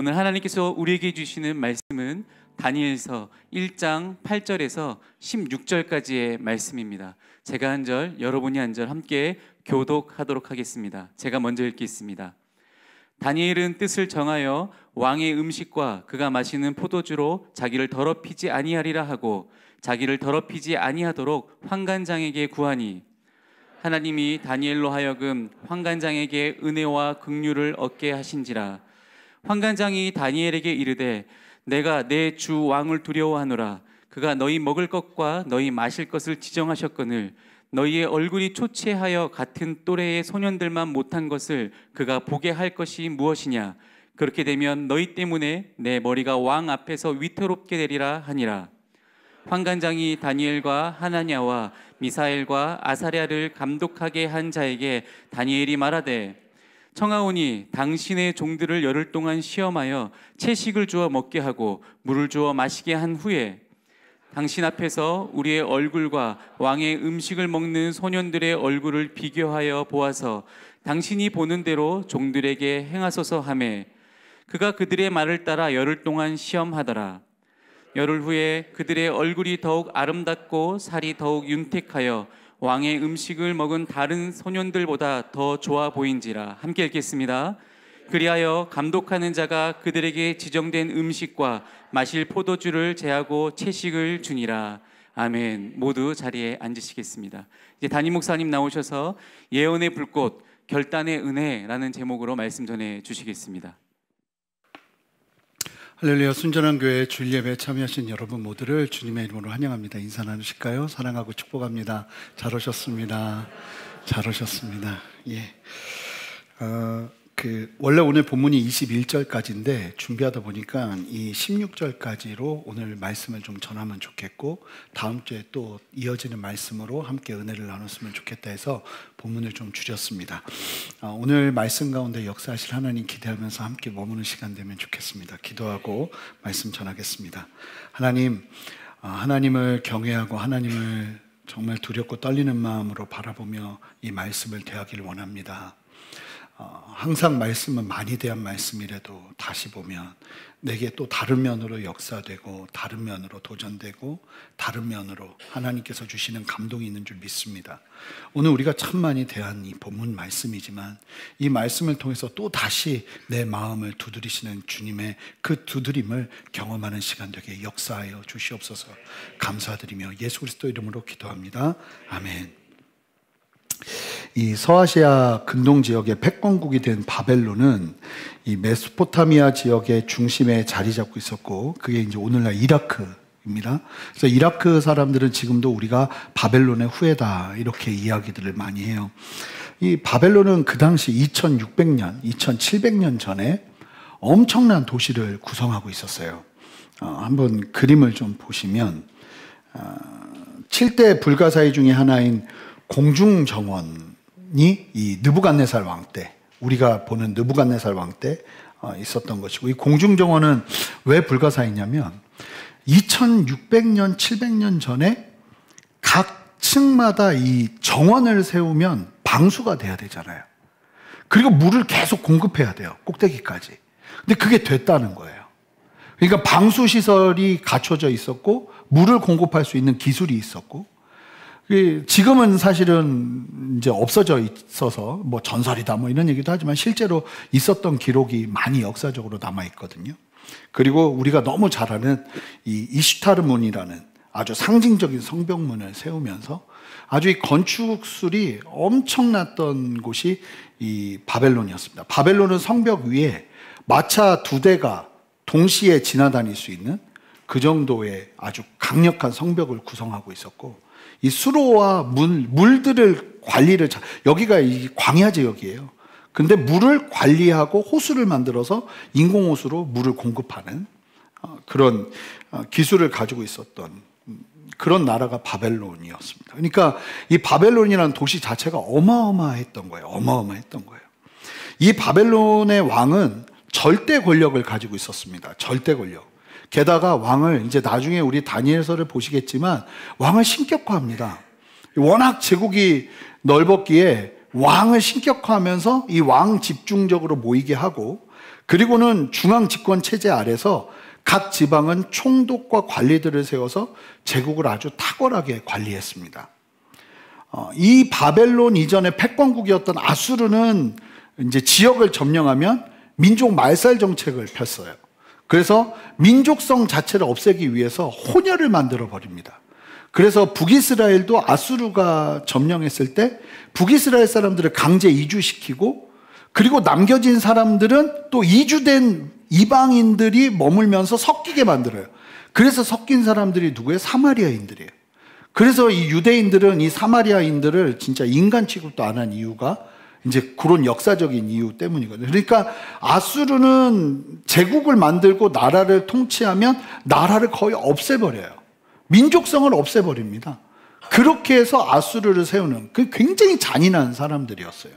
오늘 하나님께서 우리에게 주시는 말씀은 다니엘서 1장 8절에서 16절까지의 말씀입니다. 제가 한 절, 여러분이 한 절 함께 교독하도록 하겠습니다. 제가 먼저 읽겠습니다. 다니엘은 뜻을 정하여 왕의 음식과 그가 마시는 포도주로 자기를 더럽히지 아니하리라 하고 자기를 더럽히지 아니하도록 환관장에게 구하니 하나님이 다니엘로 하여금 환관장에게 은혜와 긍휼을 얻게 하신지라. 환관장이 다니엘에게 이르되 내가 내 주 왕을 두려워하노라. 그가 너희 먹을 것과 너희 마실 것을 지정하셨거늘 너희의 얼굴이 초췌하여 같은 또래의 소년들만 못한 것을 그가 보게 할 것이 무엇이냐. 그렇게 되면 너희 때문에 내 머리가 왕 앞에서 위태롭게 되리라 하니라. 환관장이 다니엘과 하나냐와 미사엘과 아사랴를 감독하게 한 자에게 다니엘이 말하되 청하오니 당신의 종들을 열흘 동안 시험하여 채식을 주어 먹게 하고 물을 주어 마시게 한 후에 당신 앞에서 우리의 얼굴과 왕의 음식을 먹는 소년들의 얼굴을 비교하여 보아서 당신이 보는 대로 종들에게 행하소서 하매 그가 그들의 말을 따라 열흘 동안 시험하더라. 열흘 후에 그들의 얼굴이 더욱 아름답고 살이 더욱 윤택하여 왕의 음식을 먹은 다른 소년들보다 더 좋아 보인지라. 함께 읽겠습니다. 그리하여 감독하는 자가 그들에게 지정된 음식과 마실 포도주를 제하고 채식을 주니라. 아멘. 모두 자리에 앉으시겠습니다. 이제 담임 목사님 나오셔서 예언의 불꽃, 결단의 은혜라는 제목으로 말씀 전해 주시겠습니다. 할렐루야. 순전한 교회 주일 예배에 참여하신 여러분 모두를 주님의 이름으로 환영합니다. 인사 나누실까요? 사랑하고 축복합니다. 잘 오셨습니다. 잘 오셨습니다. 예. 원래 오늘 본문이 21절까지인데 준비하다 보니까 이 16절까지로 오늘 말씀을 좀 전하면 좋겠고 다음 주에 또 이어지는 말씀으로 함께 은혜를 나눴으면 좋겠다 해서 본문을 좀 줄였습니다. 오늘 말씀 가운데 역사하실 하나님 기대하면서 함께 머무는 시간 되면 좋겠습니다. 기도하고 말씀 전하겠습니다. 하나님, 하나님을 경외하고 하나님을 정말 두렵고 떨리는 마음으로 바라보며 이 말씀을 대하기를 원합니다. 항상 말씀은 많이 대한 말씀이라도 다시 보면 내게 또 다른 면으로 역사되고 다른 면으로 도전되고 다른 면으로 하나님께서 주시는 감동이 있는 줄 믿습니다. 오늘 우리가 참 많이 대한 이 본문 말씀이지만 이 말씀을 통해서 또 다시 내 마음을 두드리시는 주님의 그 두드림을 경험하는 시간 되게 역사하여 주시옵소서. 감사드리며 예수 그리스도 이름으로 기도합니다. 아멘. 이 서아시아 근동 지역의 패권국이 된 바벨론은 이 메소포타미아 지역의 중심에 자리 잡고 있었고 그게 이제 오늘날 이라크입니다. 그래서 이라크 사람들은 지금도 우리가 바벨론의 후예다 이렇게 이야기들을 많이 해요. 이 바벨론은 그 당시 2600년, 2700년 전에 엄청난 도시를 구성하고 있었어요. 한번 그림을 좀 보시면 7대 불가사의 중에 하나인 공중정원이 이 느부갓네살 왕 때, 우리가 보는 느부갓네살 왕 때 있었던 것이고, 이 공중정원은 왜 불가사의냐면 2600년, 700년 전에 각 층마다 이 정원을 세우면 방수가 돼야 되잖아요. 그리고 물을 계속 공급해야 돼요. 꼭대기까지. 근데 그게 됐다는 거예요. 그러니까 방수시설이 갖춰져 있었고 물을 공급할 수 있는 기술이 있었고, 지금은 사실은 이제 없어져 있어서 뭐 전설이다 뭐 이런 얘기도 하지만 실제로 있었던 기록이 많이 역사적으로 남아 있거든요. 그리고 우리가 너무 잘 아는 이 이슈타르문이라는 아주 상징적인 성벽문을 세우면서 아주 이 건축술이 엄청났던 곳이 이 바벨론이었습니다. 바벨론은 성벽 위에 마차 2대가 동시에 지나다닐 수 있는 그 정도의 아주 강력한 성벽을 구성하고 있었고, 이 수로와 물들을 관리를 여기가 이 광야 지역이에요. 근데 물을 관리하고 호수를 만들어서 인공호수로 물을 공급하는 그런 기술을 가지고 있었던 그런 나라가 바벨론이었습니다. 그러니까 이 바벨론이라는 도시 자체가 어마어마했던 거예요. 어마어마했던 거예요. 이 바벨론의 왕은 절대 권력을 가지고 있었습니다. 절대 권력. 게다가 왕을 이제 나중에 우리 다니엘서를 보시겠지만 왕을 신격화합니다. 워낙 제국이 넓었기에 왕을 신격화하면서 이 왕 집중적으로 모이게 하고, 그리고는 중앙 집권 체제 아래서 각 지방은 총독과 관리들을 세워서 제국을 아주 탁월하게 관리했습니다. 이 바벨론 이전의 패권국이었던 아수르는 이제 지역을 점령하면 민족 말살 정책을 폈어요. 그래서 민족성 자체를 없애기 위해서 혼혈을 만들어 버립니다. 그래서 북이스라엘도 아수르가 점령했을 때 북이스라엘 사람들을 강제 이주시키고, 그리고 남겨진 사람들은 또 이주된 이방인들이 머물면서 섞이게 만들어요. 그래서 섞인 사람들이 누구예요? 사마리아인들이에요. 그래서 이 유대인들은 이 사마리아인들을 진짜 인간 취급도 안 한 이유가 이제 그런 역사적인 이유 때문이거든요. 그러니까 아수르는 제국을 만들고 나라를 통치하면 나라를 거의 없애버려요. 민족성을 없애버립니다. 그렇게 해서 아수르를 세우는, 그 굉장히 잔인한 사람들이었어요.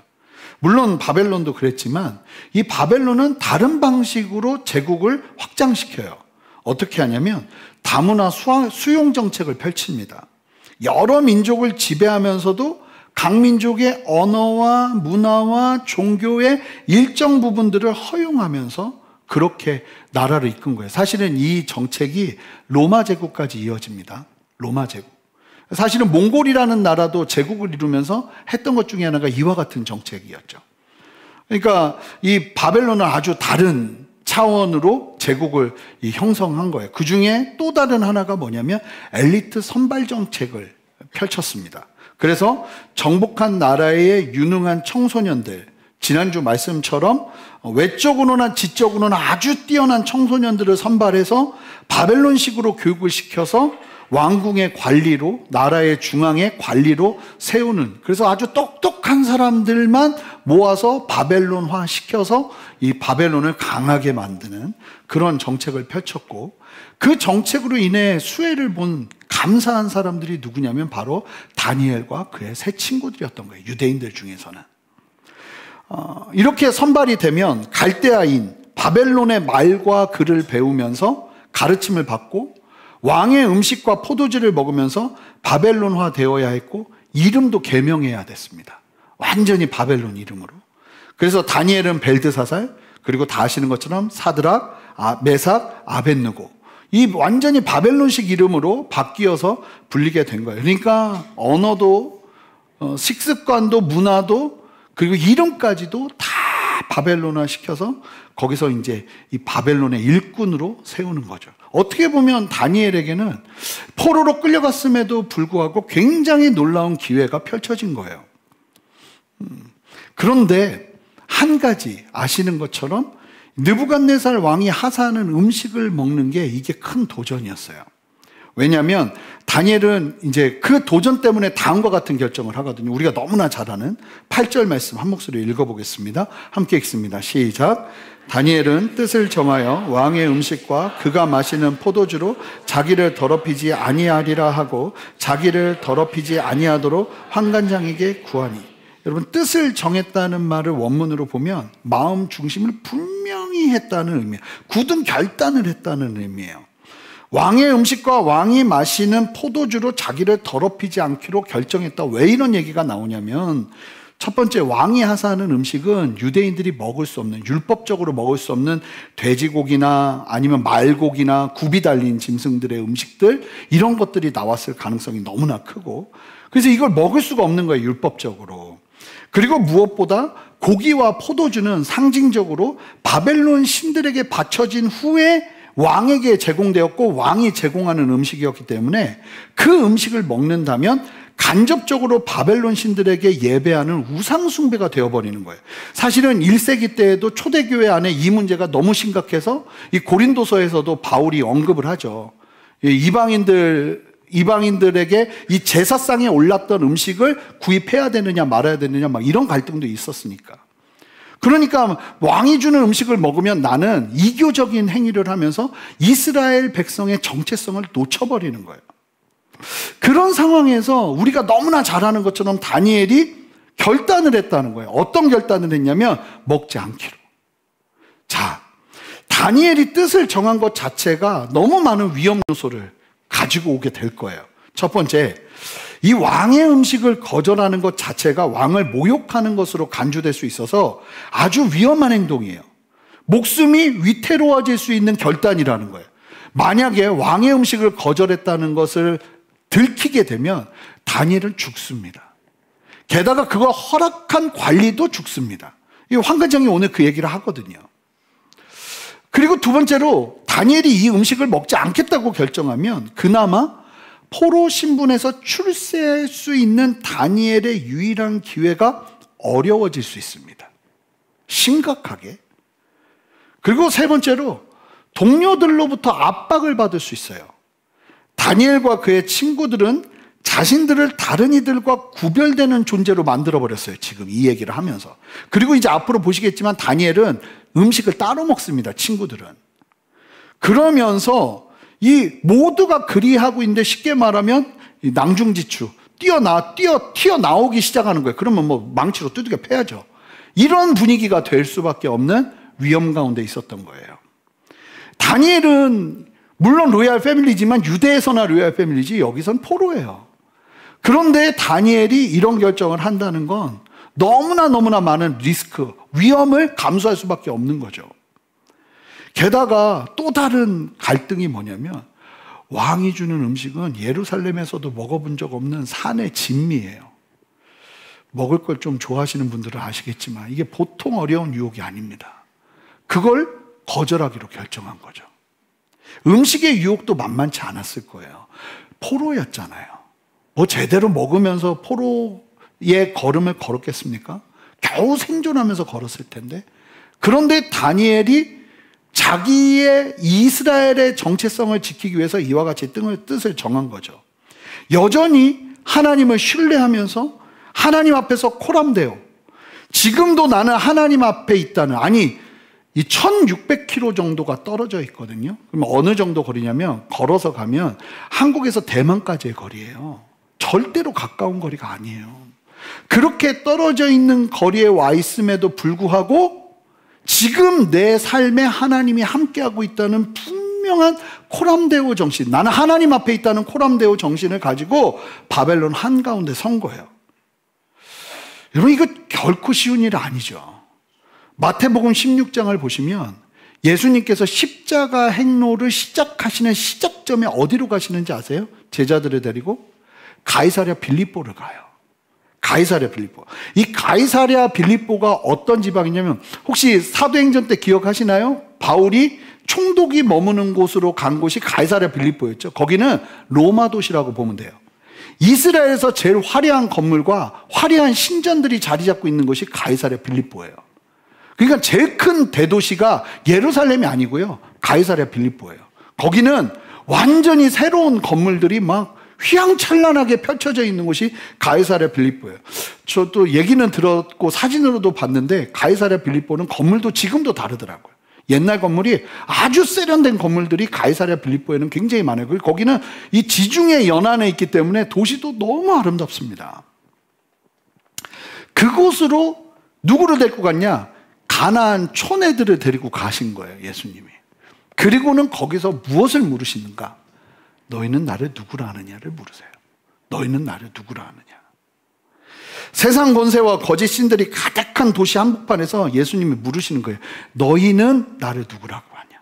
물론 바벨론도 그랬지만 이 바벨론은 다른 방식으로 제국을 확장시켜요. 어떻게 하냐면 다문화 수용 정책을 펼칩니다. 여러 민족을 지배하면서도 각 민족의 언어와 문화와 종교의 일정 부분들을 허용하면서 그렇게 나라를 이끈 거예요. 사실은 이 정책이 로마 제국까지 이어집니다. 로마 제국. 사실은 몽골이라는 나라도 제국을 이루면서 했던 것 중에 하나가 이와 같은 정책이었죠. 그러니까 이 바벨론은 아주 다른 차원으로 제국을 형성한 거예요. 그 중에 또 다른 하나가 뭐냐면 엘리트 선발 정책을 펼쳤습니다. 그래서 정복한 나라의 유능한 청소년들, 지난주 말씀처럼 외적으로나 지적으로나 아주 뛰어난 청소년들을 선발해서 바벨론식으로 교육을 시켜서 왕궁의 관리로, 나라의 중앙의 관리로 세우는, 그래서 아주 똑똑한 사람들만 모아서 바벨론화 시켜서 이 바벨론을 강하게 만드는 그런 정책을 펼쳤고, 그 정책으로 인해 수혜를 본 감사한 사람들이 누구냐면 바로 다니엘과 그의 세 친구들이었던 거예요. 유대인들 중에서는. 이렇게 선발이 되면 갈대아인 바벨론의 말과 글을 배우면서 가르침을 받고 왕의 음식과 포도주를 먹으면서 바벨론화 되어야 했고 이름도 개명해야 됐습니다. 완전히 바벨론 이름으로. 그래서 다니엘은 벨드사살, 그리고 다 아시는 것처럼 사드락, 메삭, 아벳느고, 이 완전히 바벨론식 이름으로 바뀌어서 불리게 된 거예요. 그러니까 언어도 식습관도 문화도 그리고 이름까지도 다 바벨론화 시켜서 거기서 이제 이 바벨론의 일꾼으로 세우는 거죠. 어떻게 보면 다니엘에게는 포로로 끌려갔음에도 불구하고 굉장히 놀라운 기회가 펼쳐진 거예요. 그런데 한 가지 아시는 것처럼 느부갓네살 왕이 하사하는 음식을 먹는 게 이게 큰 도전이었어요. 왜냐하면 다니엘은 이제 그 도전 때문에 다음과 같은 결정을 하거든요. 우리가 너무나 잘 아는 8절 말씀 한 목소리로 읽어보겠습니다. 함께 읽습니다. 시작. 다니엘은 뜻을 정하여 왕의 음식과 그가 마시는 포도주로 자기를 더럽히지 아니하리라 하고 자기를 더럽히지 아니하도록 환관장에게 구하니. 여러분, 뜻을 정했다는 말을 원문으로 보면 마음 중심을 분명히 했다는 의미예요. 굳은 결단을 했다는 의미예요. 왕의 음식과 왕이 마시는 포도주로 자기를 더럽히지 않기로 결정했다. 왜 이런 얘기가 나오냐면, 첫 번째, 왕이 하사하는 음식은 유대인들이 먹을 수 없는, 율법적으로 먹을 수 없는 돼지고기나 아니면 말고기나 굽이 달린 짐승들의 음식들, 이런 것들이 나왔을 가능성이 너무나 크고, 그래서 이걸 먹을 수가 없는 거예요, 율법적으로. 그리고 무엇보다 고기와 포도주는 상징적으로 바벨론 신들에게 바쳐진 후에 왕에게 제공되었고 왕이 제공하는 음식이었기 때문에 그 음식을 먹는다면 간접적으로 바벨론 신들에게 예배하는 우상숭배가 되어버리는 거예요. 사실은 1세기 때에도 초대교회 안에 이 문제가 너무 심각해서 이 고린도서에서도 바울이 언급을 하죠. 이방인들에게 이 제사상에 올랐던 음식을 구입해야 되느냐 말아야 되느냐 막 이런 갈등도 있었으니까. 그러니까 왕이 주는 음식을 먹으면 나는 이교적인 행위를 하면서 이스라엘 백성의 정체성을 놓쳐버리는 거예요. 그런 상황에서 우리가 너무나 잘 아는 것처럼 다니엘이 결단을 했다는 거예요. 어떤 결단을 했냐면 먹지 않기로. 자, 다니엘이 뜻을 정한 것 자체가 너무 많은 위험 요소를 가지고 오게 될 거예요. 첫 번째, 이 왕의 음식을 거절하는 것 자체가 왕을 모욕하는 것으로 간주될 수 있어서 아주 위험한 행동이에요. 목숨이 위태로워질 수 있는 결단이라는 거예요. 만약에 왕의 음식을 거절했다는 것을 들키게 되면 다니엘은 죽습니다. 게다가 그걸 허락한 관리도 죽습니다. 이 환관장이 오늘 그 얘기를 하거든요. 그리고 두 번째로 다니엘이 이 음식을 먹지 않겠다고 결정하면 그나마 포로 신분에서 출세할 수 있는 다니엘의 유일한 기회가 어려워질 수 있습니다. 심각하게. 그리고 세 번째로 동료들로부터 압박을 받을 수 있어요. 다니엘과 그의 친구들은 자신들을 다른 이들과 구별되는 존재로 만들어버렸어요. 지금 이 얘기를 하면서. 그리고 이제 앞으로 보시겠지만 다니엘은 음식을 따로 먹습니다. 친구들은. 그러면서 이 모두가 그리하고 있는데 쉽게 말하면 이 낭중지추 튀어나오기 시작하는 거예요. 그러면 뭐 망치로 두들겨 패야죠. 이런 분위기가 될 수밖에 없는 위험 가운데 있었던 거예요. 다니엘은 물론 로얄 패밀리지만 유대에서나 로얄 패밀리지 여기선 포로예요. 그런데 다니엘이 이런 결정을 한다는 건 너무나 많은 리스크, 위험을 감수할 수밖에 없는 거죠. 게다가 또 다른 갈등이 뭐냐면 왕이 주는 음식은 예루살렘에서도 먹어본 적 없는 산의 진미예요. 먹을 걸 좀 좋아하시는 분들은 아시겠지만 이게 보통 어려운 유혹이 아닙니다. 그걸 거절하기로 결정한 거죠. 음식의 유혹도 만만치 않았을 거예요. 포로였잖아요. 뭐 제대로 먹으면서 포로의 걸음을 걸었겠습니까? 겨우 생존하면서 걸었을 텐데. 그런데 다니엘이 자기의 이스라엘의 정체성을 지키기 위해서 이와 같이 뜻을 정한 거죠. 여전히 하나님을 신뢰하면서 하나님 앞에서 코람데오, 지금도 나는 하나님 앞에 있다는, 아니 이 1600km 정도가 떨어져 있거든요. 그럼 어느 정도 거리냐면 걸어서 가면 한국에서 대만까지의 거리예요. 절대로 가까운 거리가 아니에요. 그렇게 떨어져 있는 거리에 와 있음에도 불구하고 지금 내 삶에 하나님이 함께하고 있다는 분명한 코람데오 정신, 나는 하나님 앞에 있다는 코람데오 정신을 가지고 바벨론 한가운데 선 거예요. 여러분, 이거 결코 쉬운 일 아니죠. 마태복음 16장을 보시면 예수님께서 십자가 행로를 시작하시는 시작점에 어디로 가시는지 아세요? 제자들을 데리고 가이사랴 빌립보를 가요. 가이사랴 빌립보. 이 가이사랴 빌립보가 어떤 지방이냐면, 혹시 사도행전 때 기억하시나요? 바울이 총독이 머무는 곳으로 간 곳이 가이사랴 빌립보였죠. 거기는 로마 도시라고 보면 돼요. 이스라엘에서 제일 화려한 건물과 화려한 신전들이 자리 잡고 있는 곳이 가이사랴 빌립보예요. 그러니까 제일 큰 대도시가 예루살렘이 아니고요, 가이사랴 빌립보예요. 거기는 완전히 새로운 건물들이 막 휘황찬란하게 펼쳐져 있는 곳이 가이사랴 빌립보예요. 저도 얘기는 들었고 사진으로도 봤는데 가이사랴 빌립보는 건물도 지금도 다르더라고요. 옛날 건물이 아주 세련된 건물들이 가이사랴 빌립보에는 굉장히 많아요. 그리고 거기는 이 지중해 연안에 있기 때문에 도시도 너무 아름답습니다. 그곳으로 누구를 데리고 갔냐? 가나안 촌애들을 데리고 가신 거예요, 예수님이. 그리고는 거기서 무엇을 물으시는가? 너희는 나를 누구라 하느냐를 물으세요. 너희는 나를 누구라 하느냐. 세상 권세와 거짓 신들이 가득한 도시 한복판에서 예수님이 물으시는 거예요. 너희는 나를 누구라고 하냐.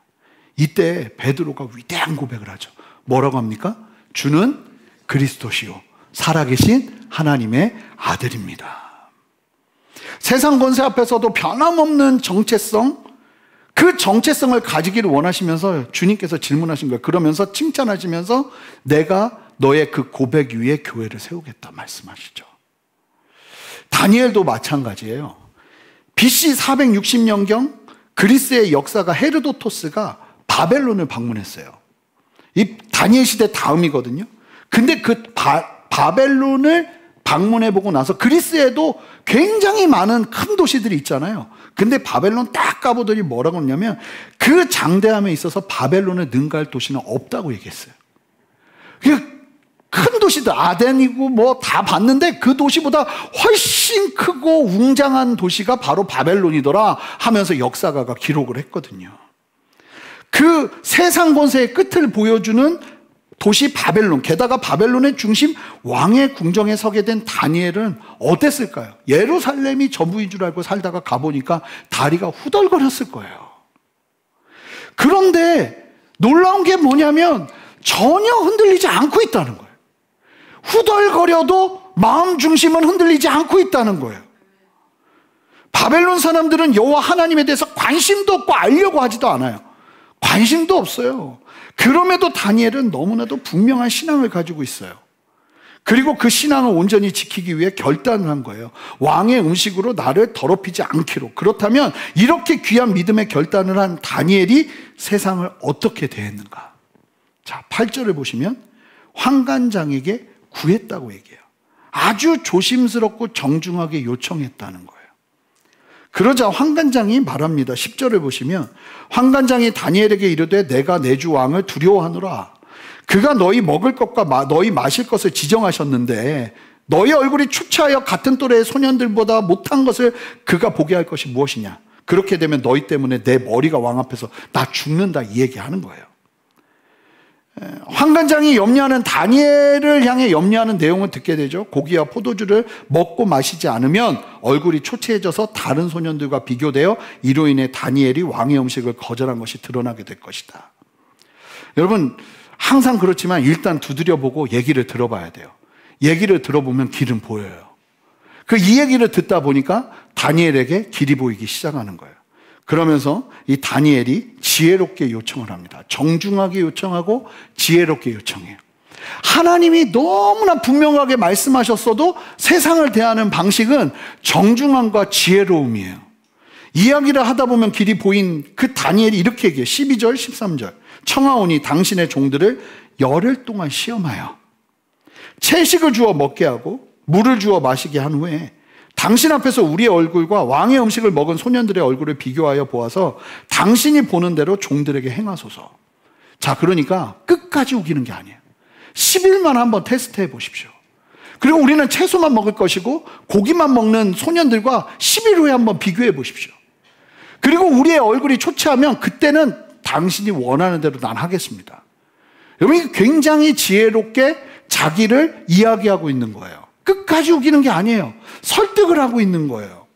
이때 베드로가 위대한 고백을 하죠. 뭐라고 합니까? 주는 그리스도시요 살아계신 하나님의 아들입니다. 세상 권세 앞에서도 변함없는 정체성, 그 정체성을 가지기를 원하시면서 주님께서 질문하신 거예요. 그러면서 칭찬하시면서 내가 너의 그 고백 위에 교회를 세우겠다 말씀하시죠. 다니엘도 마찬가지예요. BC 460년경 그리스의 역사가 헤르도토스가 바벨론을 방문했어요. 이 다니엘 시대 다음이거든요. 근데 그 바벨론을 방문해보고 나서 그리스에도 굉장히 많은 큰 도시들이 있잖아요. 근데 바벨론 딱 가보더니 뭐라고 했냐면 그 장대함에 있어서 바벨론을 능가할 도시는 없다고 얘기했어요. 큰 도시들 아덴이고 뭐 다 봤는데 그 도시보다 훨씬 크고 웅장한 도시가 바로 바벨론이더라 하면서 역사가가 기록을 했거든요. 그 세상 권세의 끝을 보여주는 도시 바벨론, 게다가 바벨론의 중심 왕의 궁정에 서게 된 다니엘은 어땠을까요? 예루살렘이 전부인 줄 알고 살다가 가보니까 다리가 후덜거렸을 거예요. 그런데 놀라운 게 뭐냐면 전혀 흔들리지 않고 있다는 거예요. 후덜거려도 마음 중심은 흔들리지 않고 있다는 거예요. 바벨론 사람들은 여호와 하나님에 대해서 관심도 없고 알려고 하지도 않아요. 관심도 없어요. 그럼에도 다니엘은 너무나도 분명한 신앙을 가지고 있어요. 그리고 그 신앙을 온전히 지키기 위해 결단을 한 거예요. 왕의 음식으로 나를 더럽히지 않기로. 그렇다면 이렇게 귀한 믿음의 결단을 한 다니엘이 세상을 어떻게 대했는가? 자, 8절을 보시면 환관장에게 구했다고 얘기해요. 아주 조심스럽고 정중하게 요청했다는 거예요. 그러자 환관장이 말합니다. 10절을 보시면 환관장이 다니엘에게 이르되 내가 내 주 왕을 두려워하노라. 그가 너희 먹을 것과 너희 마실 것을 지정하셨는데 너희 얼굴이 추차하여 같은 또래의 소년들보다 못한 것을 그가 보게 할 것이 무엇이냐. 그렇게 되면 너희 때문에 내 머리가 왕 앞에서 나 죽는다 이 얘기하는 거예요. 환관장이 염려하는 다니엘을 향해 염려하는 내용을 듣게 되죠. 고기와 포도주를 먹고 마시지 않으면 얼굴이 초췌해져서 다른 소년들과 비교되어 이로 인해 다니엘이 왕의 음식을 거절한 것이 드러나게 될 것이다. 여러분 항상 그렇지만 일단 두드려보고 얘기를 들어봐야 돼요. 얘기를 들어보면 길은 보여요. 이 얘기를 듣다 보니까 다니엘에게 길이 보이기 시작하는 거예요. 그러면서 이 다니엘이 지혜롭게 요청을 합니다. 정중하게 요청하고 지혜롭게 요청해요. 하나님이 너무나 분명하게 말씀하셨어도 세상을 대하는 방식은 정중함과 지혜로움이에요. 이야기를 하다 보면 길이 보인 그 다니엘이 이렇게 얘기해요. 12절, 13절. 청하오니 당신의 종들을 열흘 동안 시험하여 채식을 주어 먹게 하고 물을 주어 마시게 한 후에 당신 앞에서 우리의 얼굴과 왕의 음식을 먹은 소년들의 얼굴을 비교하여 보아서 당신이 보는 대로 종들에게 행하소서. 자, 그러니까 끝까지 우기는 게 아니에요. 10일만 한번 테스트해 보십시오. 그리고 우리는 채소만 먹을 것이고 고기만 먹는 소년들과 10일 후에 한번 비교해 보십시오. 그리고 우리의 얼굴이 초췌하면 그때는 당신이 원하는 대로 난 하겠습니다. 여러분, 굉장히 지혜롭게 자기를 이야기하고 있는 거예요. 끝까지 우기는 게 아니에요. 설득을 하고 있는 거예요.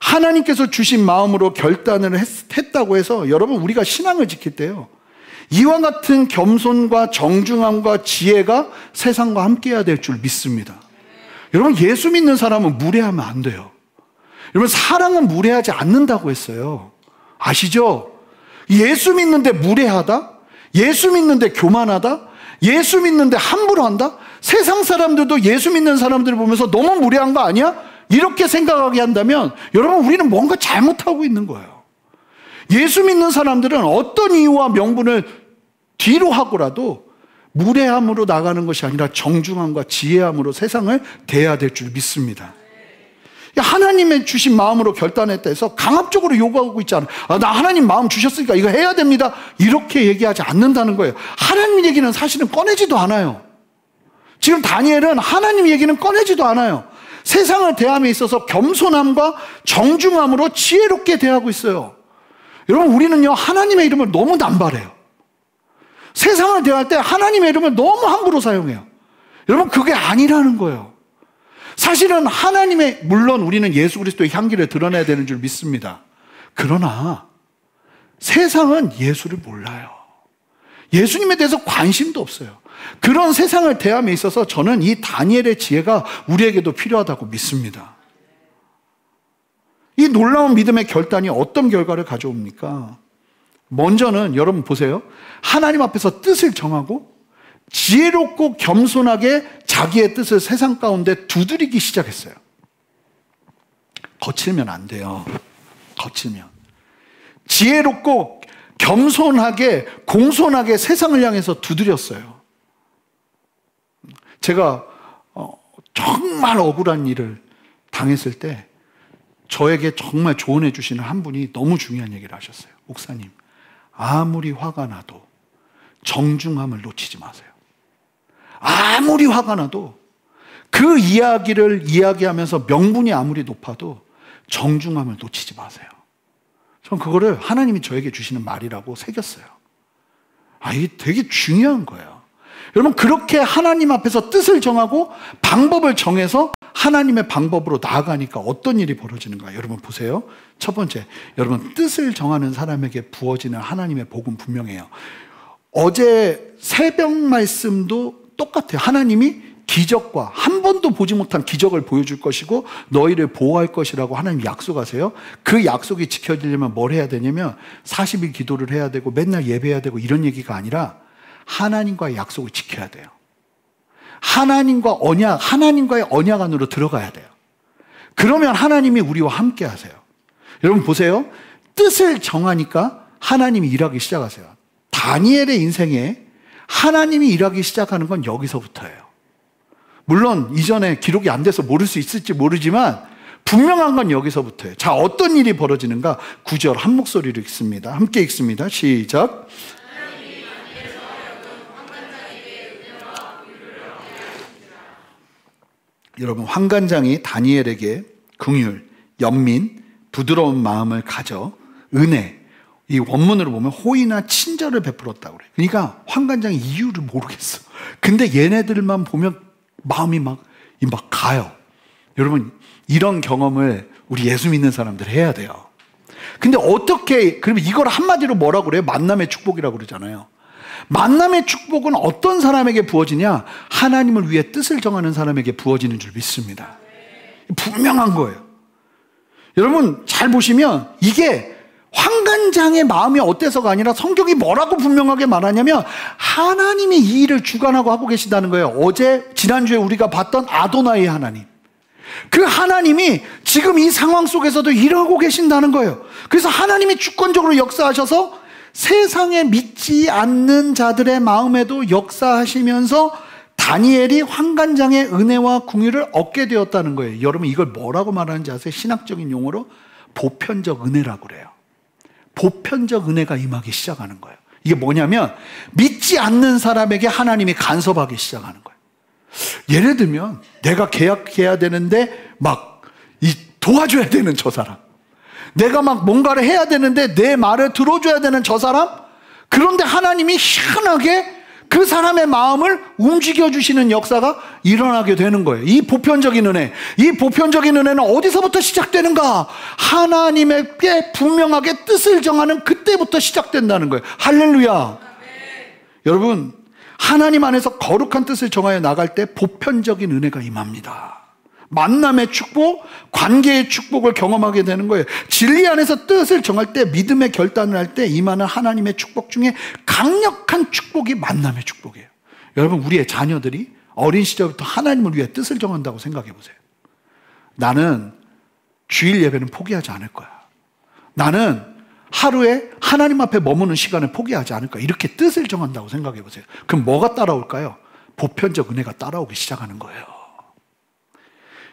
하나님께서 주신 마음으로 결단을 했다고 해서 여러분 우리가 신앙을 지킬 때요, 이와 같은 겸손과 정중함과 지혜가 세상과 함께해야 될 줄 믿습니다. 여러분 예수 믿는 사람은 무례하면 안 돼요. 여러분 사랑은 무례하지 않는다고 했어요. 아시죠? 예수 믿는데 무례하다? 예수 믿는데 교만하다? 예수 믿는데 함부로 한다? 세상 사람들도 예수 믿는 사람들을 보면서 너무 무례한 거 아니야? 이렇게 생각하게 한다면 여러분 우리는 뭔가 잘못하고 있는 거예요. 예수 믿는 사람들은 어떤 이유와 명분을 뒤로 하고라도 무례함으로 나가는 것이 아니라 정중함과 지혜함으로 세상을 대해야 될 줄 믿습니다. 하나님의 주신 마음으로 결단했다 해서 강압적으로 요구하고 있지 않아요. 나 하나님 마음 주셨으니까 이거 해야 됩니다, 이렇게 얘기하지 않는다는 거예요. 하나님 얘기는 사실은 꺼내지도 않아요. 지금 다니엘은 하나님 얘기는 꺼내지도 않아요. 세상을 대함에 있어서 겸손함과 정중함으로 지혜롭게 대하고 있어요. 여러분 우리는요 하나님의 이름을 너무 남발해요. 세상을 대할 때 하나님의 이름을 너무 함부로 사용해요. 여러분 그게 아니라는 거예요. 사실은 물론 우리는 예수 그리스도의 향기를 드러내야 되는 줄 믿습니다. 그러나 세상은 예수를 몰라요. 예수님에 대해서 관심도 없어요. 그런 세상을 대함에 있어서 저는 이 다니엘의 지혜가 우리에게도 필요하다고 믿습니다. 이 놀라운 믿음의 결단이 어떤 결과를 가져옵니까? 먼저는 여러분 보세요. 하나님 앞에서 뜻을 정하고 지혜롭고 겸손하게 자기의 뜻을 세상 가운데 두드리기 시작했어요. 거칠면 안 돼요. 거칠면. 지혜롭고 겸손하게 공손하게 세상을 향해서 두드렸어요. 제가 정말 억울한 일을 당했을 때 저에게 정말 조언해 주시는 한 분이 너무 중요한 얘기를 하셨어요. 목사님, 아무리 화가 나도 정중함을 놓치지 마세요. 아무리 화가 나도 그 이야기를 이야기하면서 명분이 아무리 높아도 정중함을 놓치지 마세요. 전 그거를 하나님이 저에게 주시는 말이라고 새겼어요. 이게 되게 중요한 거예요. 여러분 그렇게 하나님 앞에서 뜻을 정하고 방법을 정해서 하나님의 방법으로 나아가니까 어떤 일이 벌어지는가? 여러분 보세요. 첫 번째, 여러분 뜻을 정하는 사람에게 부어지는 하나님의 복은 분명해요. 어제 새벽 말씀도 똑같아요. 하나님이 기적과 한 번도 보지 못한 기적을 보여줄 것이고 너희를 보호할 것이라고 하나님 약속하세요. 그 약속이 지켜지려면 뭘 해야 되냐면 40일 기도를 해야 되고 맨날 예배해야 되고 이런 얘기가 아니라 하나님과의 약속을 지켜야 돼요. 하나님과의 언약 안으로 들어가야 돼요. 그러면 하나님이 우리와 함께 하세요. 여러분 보세요. 뜻을 정하니까 하나님이 일하기 시작하세요. 다니엘의 인생에 하나님이 일하기 시작하는 건 여기서부터예요. 물론 이전에 기록이 안 돼서 모를 수 있을지 모르지만 분명한 건 여기서부터예요. 자, 어떤 일이 벌어지는가? 9절 한 목소리로 읽습니다. 함께 읽습니다. 시작. 여러분, 환관장이 다니엘에게 긍휼, 연민, 부드러운 마음을 가져 은혜, 이 원문으로 보면 호의나 친절을 베풀었다고 그래요. 그러니까 환관장이 이유를 모르겠어. 근데 얘네들만 보면 마음이 막 가요. 여러분, 이런 경험을 우리 예수 믿는 사람들 해야 돼요. 근데 어떻게, 그러면 이걸 한마디로 뭐라고 그래요? 만남의 축복이라고 그러잖아요. 만남의 축복은 어떤 사람에게 부어지냐? 하나님을 위해 뜻을 정하는 사람에게 부어지는 줄 믿습니다. 분명한 거예요. 여러분 잘 보시면 이게 환관장의 마음이 어때서가 아니라 성경이 뭐라고 분명하게 말하냐면 하나님이 이 일을 주관하고 하고 계시다는 거예요. 지난주에 우리가 봤던 아도나이 하나님, 그 하나님이 지금 이 상황 속에서도 일하고 계신다는 거예요. 그래서 하나님이 주권적으로 역사하셔서 세상에 믿지 않는 자들의 마음에도 역사하시면서 다니엘이 환관장의 은혜와 궁유를 얻게 되었다는 거예요. 여러분 이걸 뭐라고 말하는지 아세요? 신학적인 용어로 보편적 은혜라고 그래요. 보편적 은혜가 임하기 시작하는 거예요. 이게 뭐냐면 믿지 않는 사람에게 하나님이 간섭하기 시작하는 거예요. 예를 들면 내가 계약해야 되는데 막 도와줘야 되는 저 사람, 내가 막 뭔가를 해야 되는데 내 말을 들어줘야 되는 저 사람, 그런데 하나님이 희한하게 그 사람의 마음을 움직여주시는 역사가 일어나게 되는 거예요. 이 보편적인 은혜, 이 보편적인 은혜는 어디서부터 시작되는가? 하나님에게 분명하게 뜻을 정하는 그때부터 시작된다는 거예요. 할렐루야. 여러분, 하나님 안에서 거룩한 뜻을 정하여 나갈 때 보편적인 은혜가 임합니다. 만남의 축복, 관계의 축복을 경험하게 되는 거예요. 진리 안에서 뜻을 정할 때, 믿음의 결단을 할 때 임하는 하나님의 축복 중에 강력한 축복이 만남의 축복이에요. 여러분, 우리의 자녀들이 어린 시절부터 하나님을 위해 뜻을 정한다고 생각해 보세요. 나는 주일 예배는 포기하지 않을 거야. 나는 하루에 하나님 앞에 머무는 시간을 포기하지 않을 거야. 이렇게 뜻을 정한다고 생각해 보세요. 그럼 뭐가 따라올까요? 보편적 은혜가 따라오기 시작하는 거예요.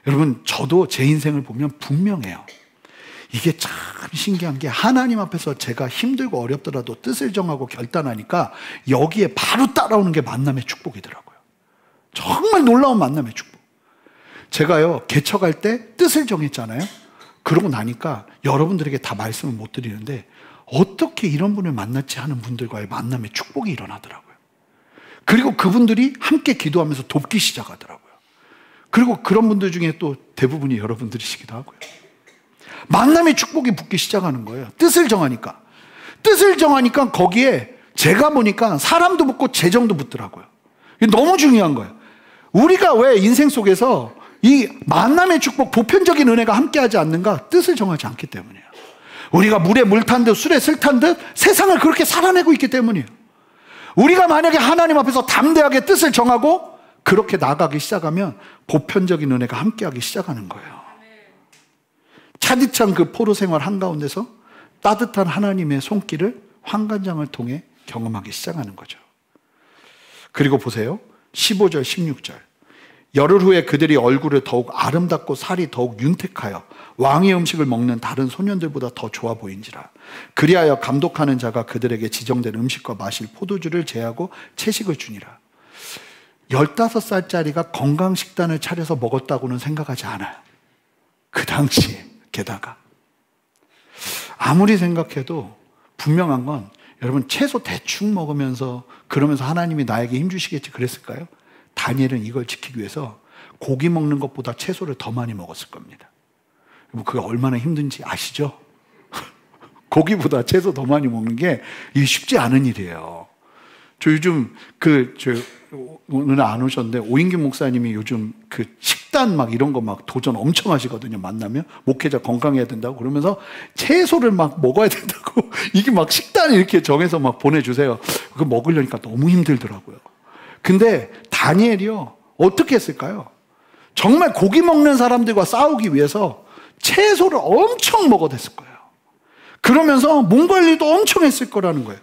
여러분, 저도 제 인생을 보면 분명해요. 이게 참 신기한 게 하나님 앞에서 제가 힘들고 어렵더라도 뜻을 정하고 결단하니까 여기에 바로 따라오는 게 만남의 축복이더라고요. 정말 놀라운 만남의 축복. 제가요, 개척할 때 뜻을 정했잖아요. 그러고 나니까 여러분들에게 다 말씀을 못 드리는데 어떻게 이런 분을 만났지 하는 분들과의 만남의 축복이 일어나더라고요. 그리고 그분들이 함께 기도하면서 돕기 시작하더라고요. 그리고 그런 분들 중에 또 대부분이 여러분들이시기도 하고요. 만남의 축복이 붙기 시작하는 거예요. 뜻을 정하니까. 뜻을 정하니까 거기에 제가 보니까 사람도 붙고 재정도 붙더라고요. 이게 너무 중요한 거예요. 우리가 왜 인생 속에서 이 만남의 축복, 보편적인 은혜가 함께하지 않는가? 뜻을 정하지 않기 때문이에요. 우리가 물에 물 탄 듯 술에 술 탄 듯 세상을 그렇게 살아내고 있기 때문이에요. 우리가 만약에 하나님 앞에서 담대하게 뜻을 정하고 그렇게 나가기 시작하면 보편적인 은혜가 함께하기 시작하는 거예요. 차디찬 그 포로 생활 한가운데서 따뜻한 하나님의 손길을 환관장을 통해 경험하기 시작하는 거죠. 그리고 보세요. 15절, 16절. 열흘 후에 그들이 얼굴을 더욱 아름답고 살이 더욱 윤택하여 왕의 음식을 먹는 다른 소년들보다 더 좋아 보인지라. 그리하여 감독하는 자가 그들에게 지정된 음식과 마실 포도주를 제하고 채식을 주니라. 15살짜리가 건강식단을 차려서 먹었다고는 생각하지 않아요. 그 당시에 게다가 아무리 생각해도 분명한 건 여러분 채소 대충 먹으면서 그러면서 하나님이 나에게 힘주시겠지 그랬을까요? 다니엘은 이걸 지키기 위해서 고기 먹는 것보다 채소를 더 많이 먹었을 겁니다. 그게 얼마나 힘든지 아시죠? 고기보다 채소 더 많이 먹는 게 이게 쉽지 않은 일이에요. 저 요즘 오늘 안 오셨는데 오인균 목사님이 요즘 그 식단 막 이런 거 막 도전 엄청 하시거든요. 만나면 목회자 건강해야 된다고 그러면서 채소를 막 먹어야 된다고 이게 막 식단 이렇게 정해서 막 보내주세요. 그거 먹으려니까 너무 힘들더라고요. 근데 다니엘이요 어떻게 했을까요? 정말 고기 먹는 사람들과 싸우기 위해서 채소를 엄청 먹어댔을 거예요. 그러면서 몸 관리도 엄청 했을 거라는 거예요.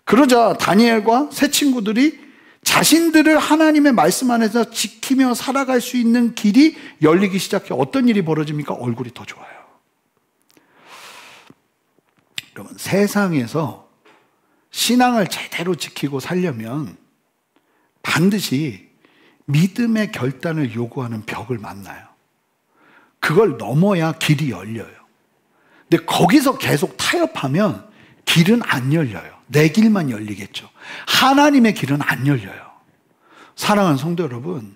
그러자 다니엘과 세 친구들이 자신들을 하나님의 말씀 안에서 지키며 살아갈 수 있는 길이 열리기 시작해. 어떤 일이 벌어집니까? 얼굴이 더 좋아요. 여러분, 세상에서 신앙을 제대로 지키고 살려면 반드시 믿음의 결단을 요구하는 벽을 만나요. 그걸 넘어야 길이 열려요. 근데 거기서 계속 타협하면 길은 안 열려요. 내 길만 열리겠죠. 하나님의 길은 안 열려요. 사랑하는 성도 여러분,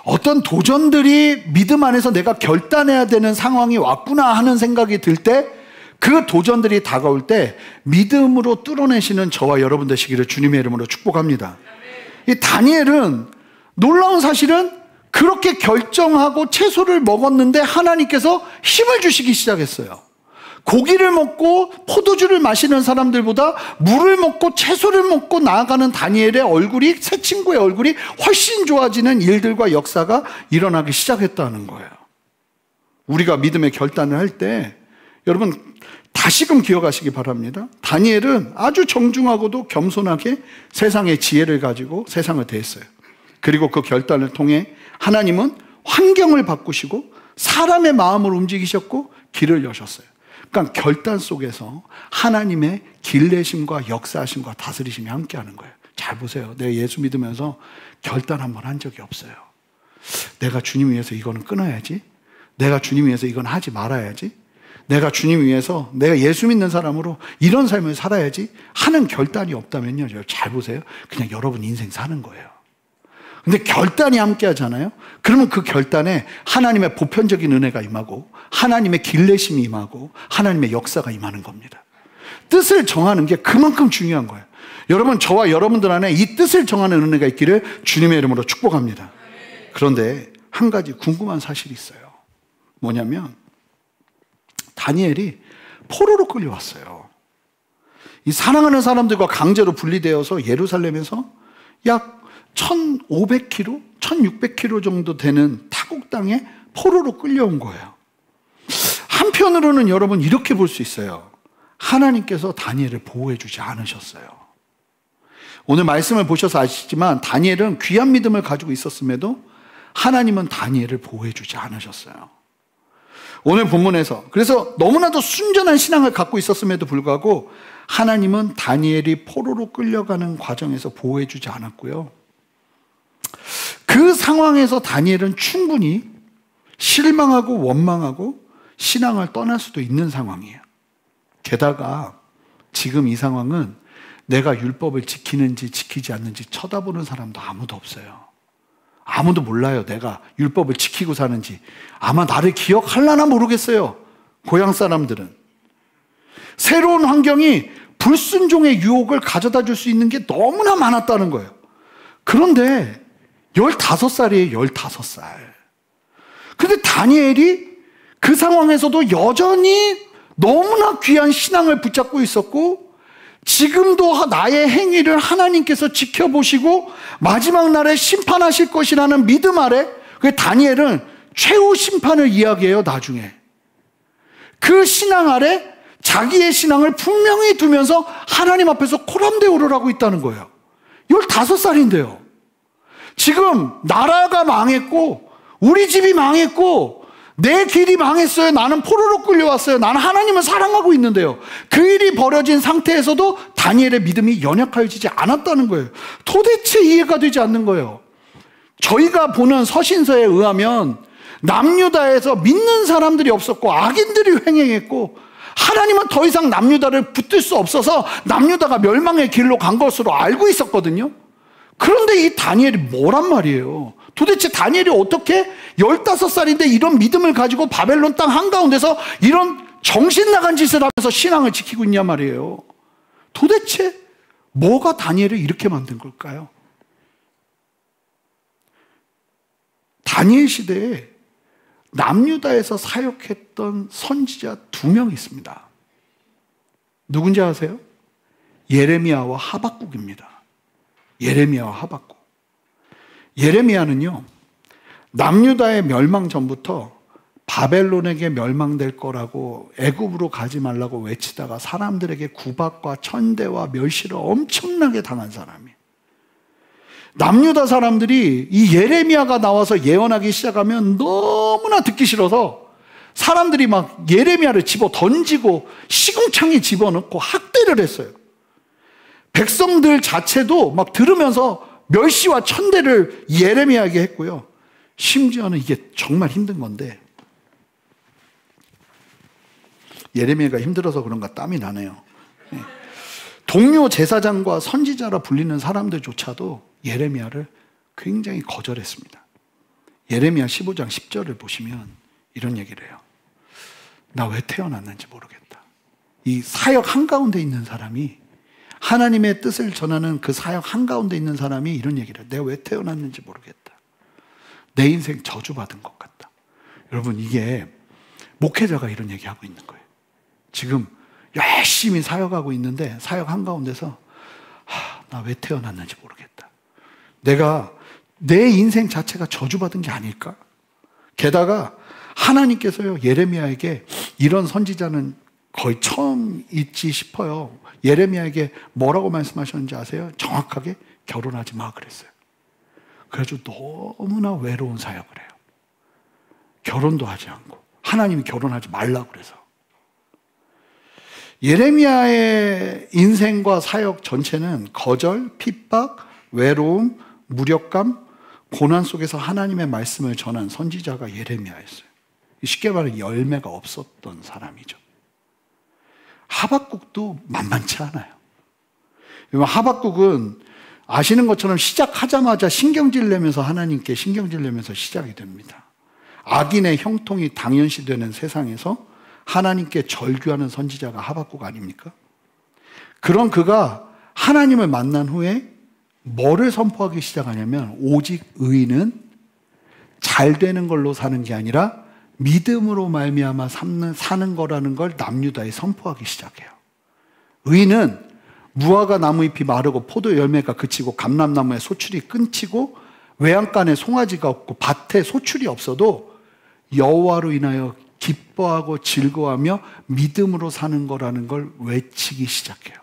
어떤 도전들이 믿음 안에서 내가 결단해야 되는 상황이 왔구나 하는 생각이 들 때, 그 도전들이 다가올 때 믿음으로 뚫어내시는 저와 여러분 되시기를 주님의 이름으로 축복합니다. 이 다니엘은 놀라운 사실은 그렇게 결정하고 채소를 먹었는데 하나님께서 힘을 주시기 시작했어요. 고기를 먹고 포도주를 마시는 사람들보다 물을 먹고 채소를 먹고 나아가는 다니엘의 얼굴이, 새 친구의 얼굴이 훨씬 좋아지는 일들과 역사가 일어나기 시작했다는 거예요. 우리가 믿음의 결단을 할 때 여러분 다시금 기억하시기 바랍니다. 다니엘은 아주 정중하고도 겸손하게 세상의 지혜를 가지고 세상을 대했어요. 그리고 그 결단을 통해 하나님은 환경을 바꾸시고 사람의 마음을 움직이셨고 길을 여셨어요. 그러니까 결단 속에서 하나님의 길내심과 역사하심과 다스리심이 함께하는 거예요. 잘 보세요. 내가 예수 믿으면서 결단 한번 한 적이 없어요. 내가 주님 위해서 이거는 끊어야지. 내가 주님 위해서 이건 하지 말아야지. 내가 주님 위해서 내가 예수 믿는 사람으로 이런 삶을 살아야지 하는 결단이 없다면요, 잘 보세요. 그냥 여러분 인생 사는 거예요. 근데 결단이 함께 하잖아요. 그러면 그 결단에 하나님의 보편적인 은혜가 임하고 하나님의 길내심이 임하고 하나님의 역사가 임하는 겁니다. 뜻을 정하는 게 그만큼 중요한 거예요. 여러분, 저와 여러분들 안에 이 뜻을 정하는 은혜가 있기를 주님의 이름으로 축복합니다. 그런데 한 가지 궁금한 사실이 있어요. 뭐냐면 다니엘이 포로로 끌려왔어요. 이 사랑하는 사람들과 강제로 분리되어서 예루살렘에서 약 1,500km, 1,600km 정도 되는 타국 땅에 포로로 끌려온 거예요. 한편으로는 여러분 이렇게 볼 수 있어요. 하나님께서 다니엘을 보호해 주지 않으셨어요. 오늘 말씀을 보셔서 아시지만 다니엘은 귀한 믿음을 가지고 있었음에도 하나님은 다니엘을 보호해 주지 않으셨어요. 오늘 본문에서 그래서 너무나도 순전한 신앙을 갖고 있었음에도 불구하고 하나님은 다니엘이 포로로 끌려가는 과정에서 보호해 주지 않았고요. 그 상황에서 다니엘은 충분히 실망하고 원망하고 신앙을 떠날 수도 있는 상황이에요. 게다가 지금 이 상황은 내가 율법을 지키는지 지키지 않는지 쳐다보는 사람도 아무도 없어요. 아무도 몰라요. 내가 율법을 지키고 사는지. 아마 나를 기억할라나 모르겠어요. 고향 사람들은. 새로운 환경이 불순종의 유혹을 가져다 줄 수 있는 게 너무나 많았다는 거예요. 그런데 15살이에요. 15살. 근데 다니엘이 그 상황에서도 여전히 너무나 귀한 신앙을 붙잡고 있었고 지금도 나의 행위를 하나님께서 지켜보시고 마지막 날에 심판하실 것이라는 믿음 아래 그 다니엘은 최후 심판을 이야기해요. 나중에 그 신앙 아래 자기의 신앙을 분명히 두면서 하나님 앞에서 코람대 오르라고 있다는 거예요. 15살인데요. 지금 나라가 망했고 우리 집이 망했고 내 길이 망했어요. 나는 포로로 끌려왔어요. 나는 하나님을 사랑하고 있는데요. 그 일이 벌어진 상태에서도 다니엘의 믿음이 연약해지지 않았다는 거예요. 도대체 이해가 되지 않는 거예요. 저희가 보는 서신서에 의하면 남유다에서 믿는 사람들이 없었고 악인들이 횡행했고 하나님은 더 이상 남유다를 붙들 수 없어서 남유다가 멸망의 길로 간 것으로 알고 있었거든요. 그런데 이 다니엘이 뭐란 말이에요? 도대체 다니엘이 어떻게 15살인데 이런 믿음을 가지고 바벨론 땅 한가운데서 이런 정신 나간 짓을 하면서 신앙을 지키고 있냐 말이에요. 도대체 뭐가 다니엘을 이렇게 만든 걸까요? 다니엘 시대에 남유다에서 사역했던 선지자 2명 있습니다. 누군지 아세요? 예레미야와 하박국입니다. 예레미야와 하박국. 예레미야는요, 남유다의 멸망 전부터 바벨론에게 멸망될 거라고 애굽으로 가지 말라고 외치다가 사람들에게 구박과 천대와 멸시를 엄청나게 당한 사람이에요. 남유다 사람들이 이 예레미야가 나와서 예언하기 시작하면 너무나 듣기 싫어서 사람들이 막 예레미야를 집어 던지고 시궁창에 집어넣고 학대를 했어요. 백성들 자체도 막 들으면서 멸시와 천대를 예레미야에게 했고요. 심지어는 이게 정말 힘든 건데, 예레미야가 힘들어서 그런가 땀이 나네요. 동료 제사장과 선지자라 불리는 사람들조차도 예레미야를 굉장히 거절했습니다. 예레미야 15장 10절을 보시면 이런 얘기를 해요. 나 왜 태어났는지 모르겠다. 이 사역 한가운데 있는 사람이, 하나님의 뜻을 전하는 그 사역 한가운데 있는 사람이 이런 얘기를 해요. 내가 왜 태어났는지 모르겠다. 내 인생 저주받은 것 같다. 여러분, 이게 목회자가 이런 얘기하고 있는 거예요. 지금 열심히 사역하고 있는데 사역 한가운데서 나 왜 태어났는지 모르겠다. 내가 내 인생 자체가 저주받은 게 아닐까? 게다가 하나님께서요, 예레미야에게 이런 선지자는 거의 처음 있지 싶어요. 예레미야에게 뭐라고 말씀하셨는지 아세요? 정확하게 결혼하지 마 그랬어요. 그래가지고 너무나 외로운 사역을 해요. 결혼도 하지 않고 하나님이 결혼하지 말라고 그래서. 예레미야의 인생과 사역 전체는 거절, 핍박, 외로움, 무력감, 고난 속에서 하나님의 말씀을 전한 선지자가 예레미야였어요. 쉽게 말해 열매가 없었던 사람이죠. 하박국도 만만치 않아요. 하박국은 아시는 것처럼 시작하자마자 신경질 내면서 하나님께 신경질 내면서 시작이 됩니다. 악인의 형통이 당연시되는 세상에서 하나님께 절규하는 선지자가 하박국 아닙니까? 그런 그가 하나님을 만난 후에 뭐를 선포하기 시작하냐면, 오직 의인은 잘 되는 걸로 사는 게 아니라 믿음으로 말미암아 사는 거라는 걸 남유다에 선포하기 시작해요. 의인은 무화과 나무잎이 마르고 포도 열매가 그치고 감람나무의 소출이 끊기고 외양간에 송아지가 없고 밭에 소출이 없어도 여호와로 인하여 기뻐하고 즐거워하며 믿음으로 사는 거라는 걸 외치기 시작해요.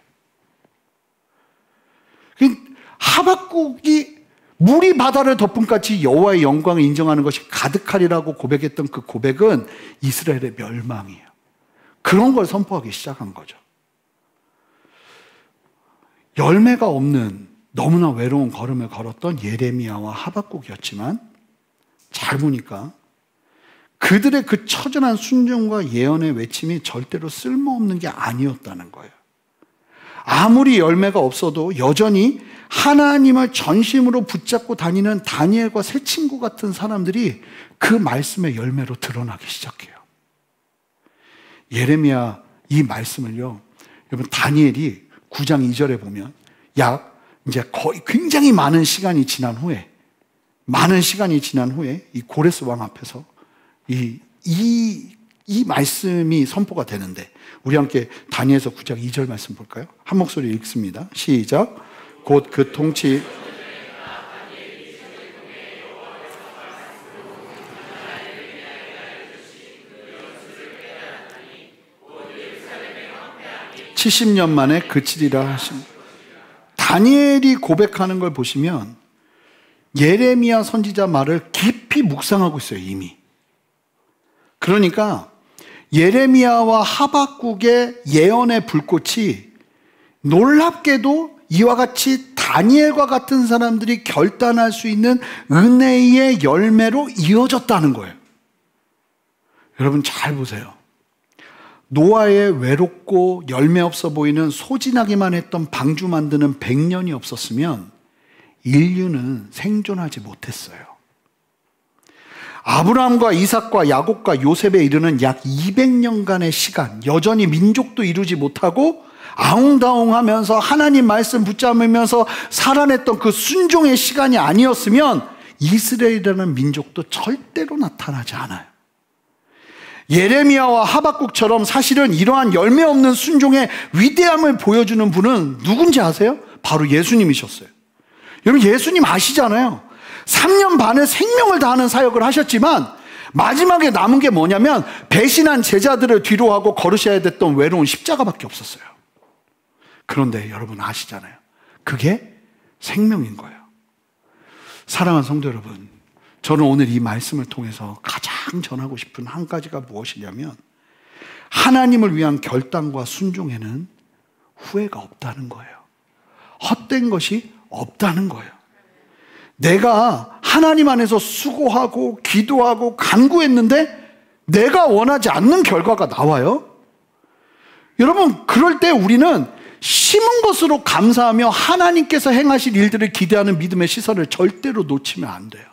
하박국이 물이 바다를 덮은 같이 여호와의 영광을 인정하는 것이 가득하리라고 고백했던 그 고백은 이스라엘의 멸망이에요. 그런 걸 선포하기 시작한 거죠. 열매가 없는 너무나 외로운 걸음을 걸었던 예레미야와 하박국이었지만, 잘 보니까 그들의 그 처절한 순종과 예언의 외침이 절대로 쓸모없는 게 아니었다는 거예요. 아무리 열매가 없어도 여전히 하나님을 전심으로 붙잡고 다니는 다니엘과 새 친구 같은 사람들이 그 말씀의 열매로 드러나기 시작해요. 예레미야 이 말씀을요, 여러분 다니엘이 9장 2절에 보면 이제 거의 굉장히 많은 시간이 지난 후에 이 고레스 왕 앞에서 이 말씀이 선포가 되는데, 우리 함께 다니엘서 9장 2절 말씀 볼까요? 한 목소리 읽습니다. 시작. 곧 그 통치 (70년) 만에 그치리라 하신. 다니엘이 고백하는 걸 보시면 예레미야 선지자 말을 깊이 묵상하고 있어요, 이미. 그러니까 예레미야와 하박국의 예언의 불꽃이 놀랍게도 이와 같이 다니엘과 같은 사람들이 결단할 수 있는 은혜의 열매로 이어졌다는 거예요. 여러분 잘 보세요. 노아의 외롭고 열매 없어 보이는 소진하기만 했던 방주 만드는 100년이 없었으면 인류는 생존하지 못했어요. 아브라함과 이삭과 야곱과 요셉에 이르는 약 200년간의 시간, 여전히 민족도 이루지 못하고 아웅다웅하면서 하나님 말씀 붙잡으면서 살아냈던 그 순종의 시간이 아니었으면 이스라엘이라는 민족도 절대로 나타나지 않아요. 예레미야와 하박국처럼 사실은 이러한 열매 없는 순종의 위대함을 보여주는 분은 누군지 아세요? 바로 예수님이셨어요. 여러분, 예수님 아시잖아요. 3년 반을 생명을 다하는 사역을 하셨지만 마지막에 남은 게 뭐냐면 배신한 제자들을 뒤로하고 걸으셔야 됐던 외로운 십자가밖에 없었어요. 그런데 여러분 아시잖아요. 그게 생명인 거예요. 사랑하는 성도 여러분, 저는 오늘 이 말씀을 통해서 가장 전하고 싶은 한 가지가 무엇이냐면 하나님을 위한 결단과 순종에는 후회가 없다는 거예요. 헛된 것이 없다는 거예요. 내가 하나님 안에서 수고하고 기도하고 간구했는데 내가 원하지 않는 결과가 나와요. 여러분, 그럴 때 우리는 심은 것으로 감사하며 하나님께서 행하실 일들을 기대하는 믿음의 시선을 절대로 놓치면 안 돼요.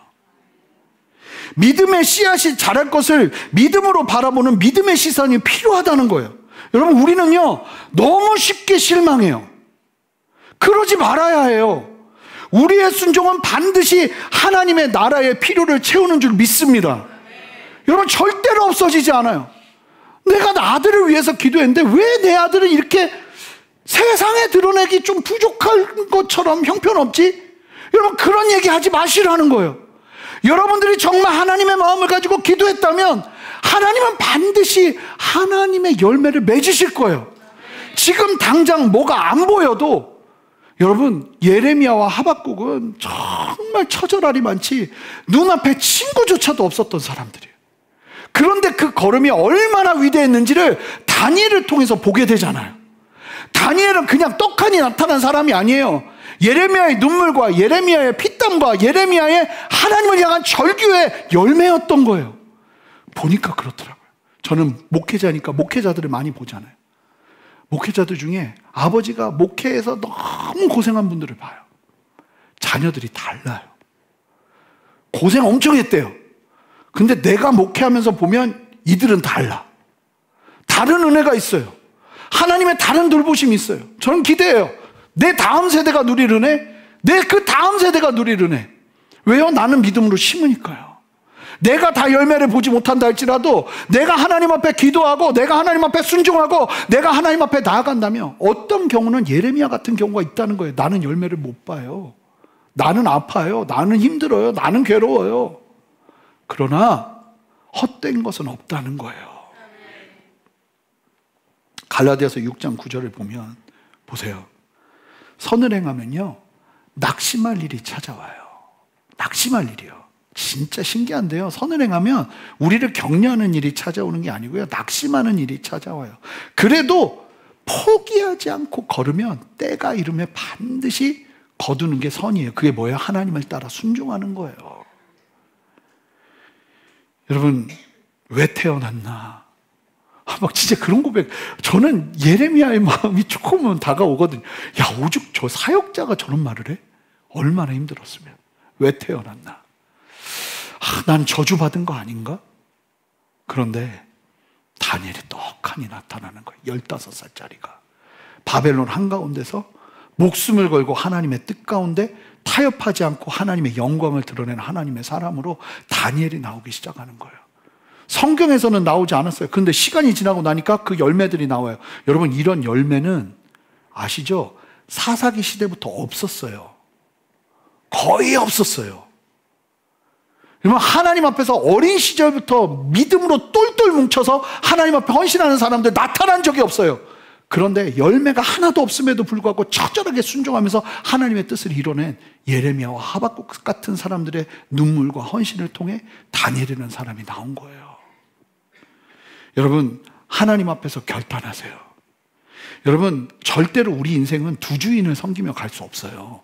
믿음의 씨앗이 자랄 것을 믿음으로 바라보는 믿음의 시선이 필요하다는 거예요. 여러분, 우리는요 너무 쉽게 실망해요. 그러지 말아야 해요. 우리의 순종은 반드시 하나님의 나라의 필요를 채우는 줄 믿습니다. 여러분, 절대로 없어지지 않아요. 내가 나 아들을 위해서 기도했는데 왜 내 아들은 이렇게 세상에 드러내기 좀 부족한 것처럼 형편없지? 여러분, 그런 얘기 하지 마시라는 거예요. 여러분들이 정말 하나님의 마음을 가지고 기도했다면 하나님은 반드시 하나님의 열매를 맺으실 거예요. 지금 당장 뭐가 안 보여도 여러분, 예레미야와 하박국은 정말 처절하리 많지 눈앞에 친구조차도 없었던 사람들이에요. 그런데 그 걸음이 얼마나 위대했는지를 다니엘을 통해서 보게 되잖아요. 다니엘은 그냥 떡하니 나타난 사람이 아니에요. 예레미야의 눈물과 예레미야의 피땀과 예레미야의 하나님을 향한 절규의 열매였던 거예요. 보니까 그렇더라고요. 저는 목회자니까 목회자들을 많이 보잖아요. 목회자들 중에 아버지가 목회에서 너무 고생한 분들을 봐요. 자녀들이 달라요. 고생 엄청 했대요. 근데 내가 목회하면서 보면 이들은 달라. 다른 은혜가 있어요. 하나님의 다른 돌보심이 있어요. 저는 기대해요. 내 다음 세대가 누릴 은혜, 내 그 다음 세대가 누릴 은혜. 왜요? 나는 믿음으로 심으니까요. 내가 다 열매를 보지 못한다 할지라도 내가 하나님 앞에 기도하고 내가 하나님 앞에 순종하고 내가 하나님 앞에 나아간다면 어떤 경우는 예레미야 같은 경우가 있다는 거예요. 나는 열매를 못 봐요. 나는 아파요. 나는 힘들어요. 나는 괴로워요. 그러나 헛된 것은 없다는 거예요. 갈라디아서 6장 9절을 보면 보세요. 선을 행하면요 낙심할 일이 찾아와요. 낙심할 일이요. 진짜 신기한데요. 선을 행하면 우리를 격려하는 일이 찾아오는 게 아니고요 낙심하는 일이 찾아와요. 그래도 포기하지 않고 걸으면 때가 이르면 반드시 거두는 게 선이에요. 그게 뭐예요? 하나님을 따라 순종하는 거예요. 여러분, 왜 태어났나? 막 진짜 그런 고백. 저는 예레미야의 마음이 조금은 다가오거든요. 야, 오죽 저 사역자가 저런 말을 해? 얼마나 힘들었으면. 왜 태어났나? 난 저주받은 거 아닌가? 그런데 다니엘이 떡하니 나타나는 거예요. 15살짜리가 바벨론 한가운데서 목숨을 걸고 하나님의 뜻 가운데 타협하지 않고 하나님의 영광을 드러내는 하나님의 사람으로 다니엘이 나오기 시작하는 거예요. 성경에서는 나오지 않았어요. 그런데 시간이 지나고 나니까 그 열매들이 나와요. 여러분, 이런 열매는 아시죠? 사사기 시대부터 없었어요. 거의 없었어요. 여러분, 하나님 앞에서 어린 시절부터 믿음으로 똘똘 뭉쳐서 하나님 앞에 헌신하는 사람들 나타난 적이 없어요. 그런데 열매가 하나도 없음에도 불구하고 처절하게 순종하면서 하나님의 뜻을 이뤄낸 예레미야와 하박국 같은 사람들의 눈물과 헌신을 통해 다니엘이라는 사람이 나온 거예요. 여러분, 하나님 앞에서 결단하세요. 여러분, 절대로 우리 인생은 두 주인을 섬기며 갈 수 없어요.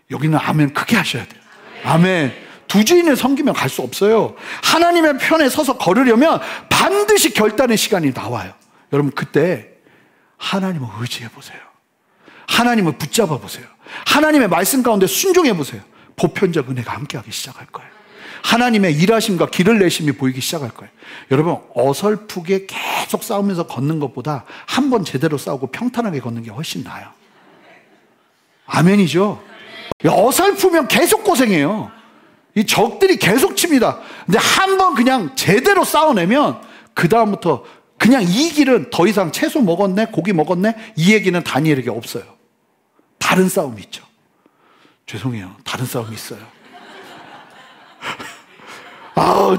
여기는 아멘 크게 하셔야 돼요. 아멘. 두 주인을 섬기며 갈 수 없어요. 하나님의 편에 서서 걸으려면 반드시 결단의 시간이 나와요. 여러분, 그때 하나님을 의지해 보세요. 하나님을 붙잡아 보세요. 하나님의 말씀 가운데 순종해 보세요. 보편적 은혜가 함께하기 시작할 거예요. 하나님의 일하심과 길을 내심이 보이기 시작할 거예요. 여러분, 어설프게 계속 싸우면서 걷는 것보다 한 번 제대로 싸우고 평탄하게 걷는 게 훨씬 나아요. 아멘이죠? 어설프면 계속 고생해요. 이 적들이 계속 칩니다. 근데 한 번 그냥 제대로 싸워내면 그 다음부터 그냥 이 길은 더 이상 채소 먹었네, 고기 먹었네, 이 얘기는 다니엘에게 없어요. 다른 싸움이 있죠. 죄송해요. 다른 싸움이 있어요.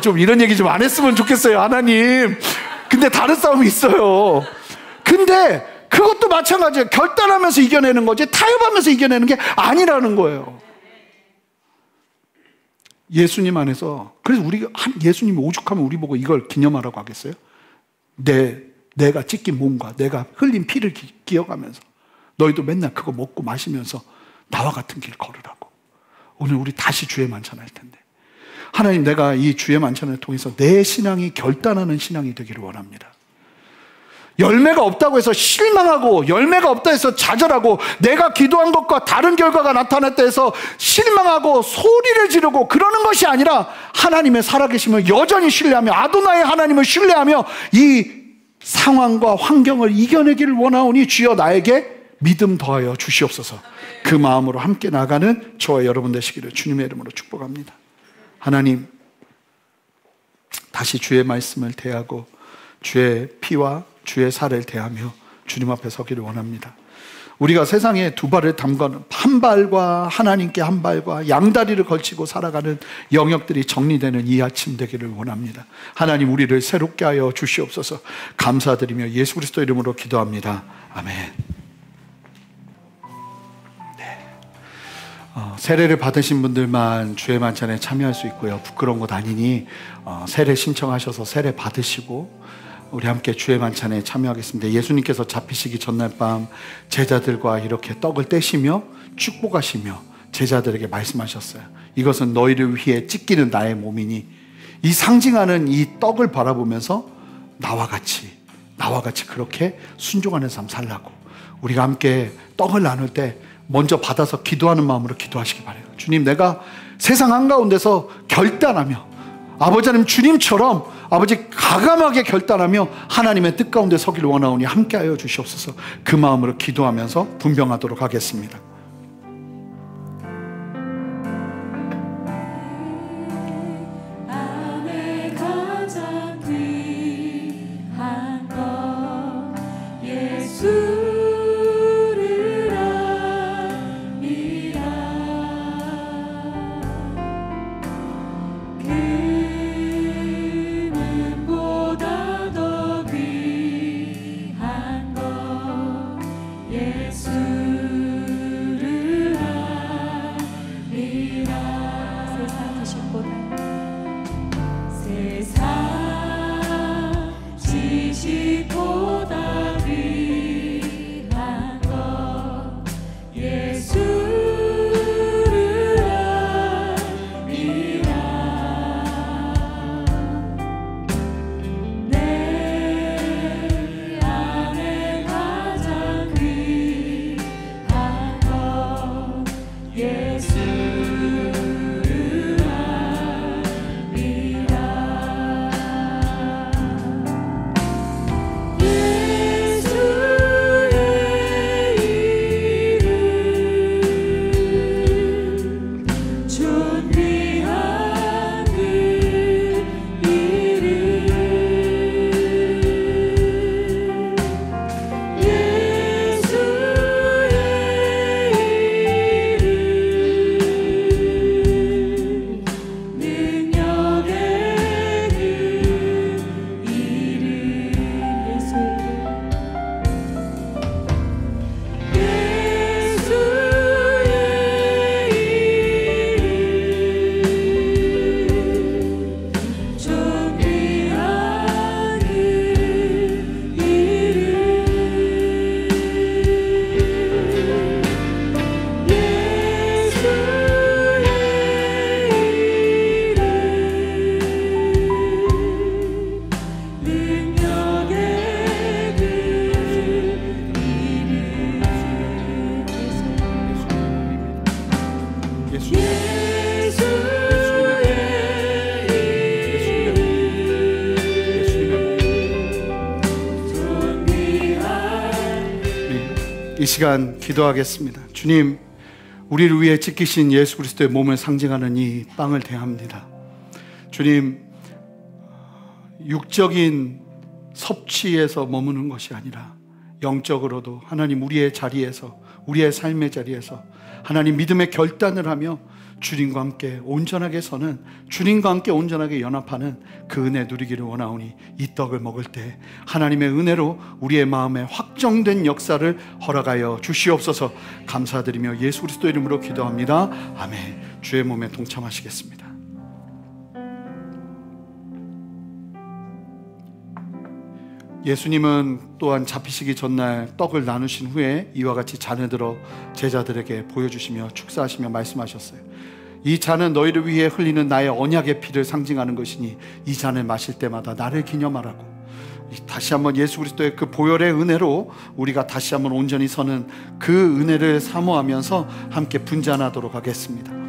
좀 이런 얘기 좀 안 했으면 좋겠어요, 하나님. 근데 다른 싸움이 있어요. 근데 그것도 마찬가지예요. 결단하면서 이겨내는 거지 타협하면서 이겨내는 게 아니라는 거예요. 예수님 안에서, 그래서 우리가 예수님이 오죽하면 우리 보고 이걸 기념하라고 하겠어요? 내가 찢긴 몸과 내가 흘린 피를 기억하면서 너희도 맨날 그거 먹고 마시면서 나와 같은 길 걸으라고. 오늘 우리 다시 주의 만찬할 텐데, 하나님, 내가 이 주의 만찬을 통해서 내 신앙이 결단하는 신앙이 되기를 원합니다. 열매가 없다고 해서 실망하고, 열매가 없다 해서 좌절하고, 내가 기도한 것과 다른 결과가 나타났다 해서 실망하고 소리를 지르고 그러는 것이 아니라 하나님의 살아계심을 여전히 신뢰하며, 아도나의 하나님을 신뢰하며 이 상황과 환경을 이겨내기를 원하오니 주여 나에게 믿음 더하여 주시옵소서. 그 마음으로 함께 나가는 저와 여러분 되시기를 주님의 이름으로 축복합니다. 하나님, 다시 주의 말씀을 대하고 주의 피와 주의 살을 대하며 주님 앞에 서기를 원합니다. 우리가 세상에 두 발을 담가는, 한 발과 하나님께 한 발과 양다리를 걸치고 살아가는 영역들이 정리되는 이 아침 되기를 원합니다. 하나님, 우리를 새롭게 하여 주시옵소서. 감사드리며 예수 그리스도 이름으로 기도합니다. 아멘. 세례를 받으신 분들만 주의 만찬에 참여할 수 있고요. 부끄러운 것 아니니 세례 신청하셔서 세례 받으시고 우리 함께 주의 만찬에 참여하겠습니다. 예수님께서 잡히시기 전날 밤 제자들과 이렇게 떡을 떼시며 축복하시며 제자들에게 말씀하셨어요. 이것은 너희를 위해 찢기는 나의 몸이니, 이 상징하는 이 떡을 바라보면서 나와 같이 그렇게 순종하는 삶 살라고. 우리가 함께 떡을 나눌 때 먼저 받아서 기도하는 마음으로 기도하시기 바래요. 주님, 내가 세상 한가운데서 결단하며, 아버지 하나님 주님처럼 아버지 가감하게 결단하며 하나님의 뜻 가운데 서기를 원하오니 함께하여 주시옵소서. 그 마음으로 기도하면서 분병하도록 하겠습니다. 예수 이 시간 기도하겠습니다. 주님, 우리를 위해 찢기신 예수 그리스도의 몸을 상징하는 이 빵을 대합니다. 주님, 육적인 섭취에서 머무는 것이 아니라 영적으로도 하나님 우리의 자리에서, 우리의 삶의 자리에서 하나님 믿음의 결단을 하며 주님과 함께 온전하게 서는, 주님과 함께 온전하게 연합하는 그 은혜 누리기를 원하오니 이 떡을 먹을 때 하나님의 은혜로 우리의 마음에 확정된 역사를 허락하여 주시옵소서. 감사드리며 예수 그리스도 이름으로 기도합니다. 아멘. 주의 몸에 동참하시겠습니다. 예수님은 또한 잡히시기 전날 떡을 나누신 후에 이와 같이 잔을 들어 제자들에게 보여주시며 축사하시며 말씀하셨어요. 이 잔은 너희를 위해 흘리는 나의 언약의 피를 상징하는 것이니 이 잔을 마실 때마다 나를 기념하라고. 다시 한번 예수 그리스도의 그 보혈의 은혜로 우리가 다시 한번 온전히 서는 그 은혜를 사모하면서 함께 분잔하도록 하겠습니다.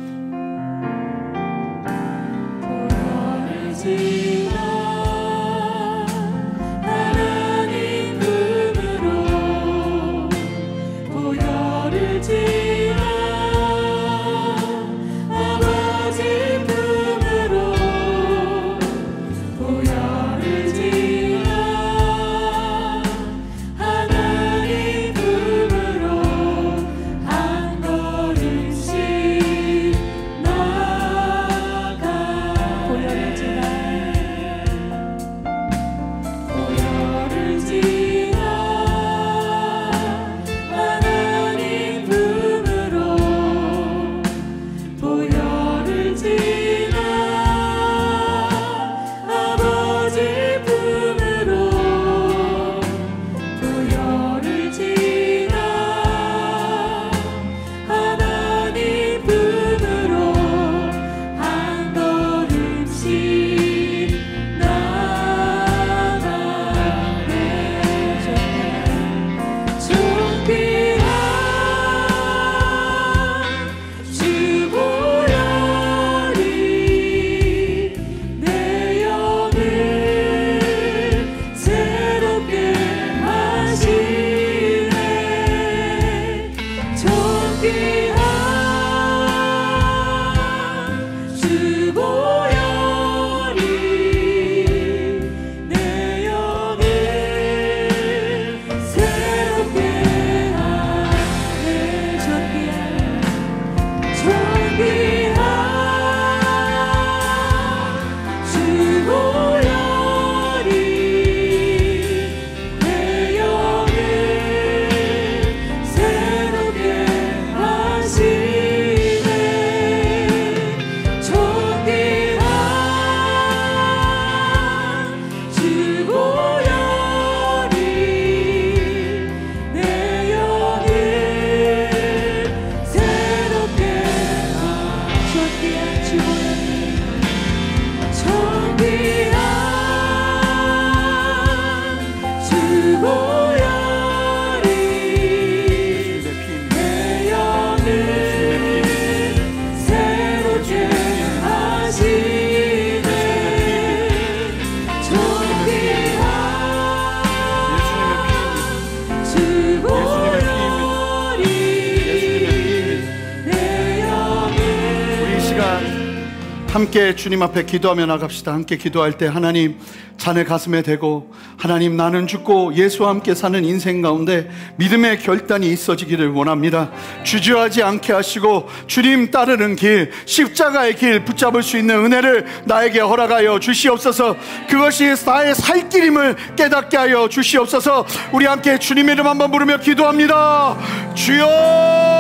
함께 주님 앞에 기도하며 나갑시다. 함께 기도할 때 하나님 잔을 가슴에 대고 하나님 나는 죽고 예수와 함께 사는 인생 가운데 믿음의 결단이 있어지기를 원합니다. 주저하지 않게 하시고 주님 따르는 길, 십자가의 길 붙잡을 수 있는 은혜를 나에게 허락하여 주시옵소서. 그것이 나의 살 길임을 깨닫게 하여 주시옵소서. 우리 함께 주님의 이름 한번 부르며 기도합니다. 주여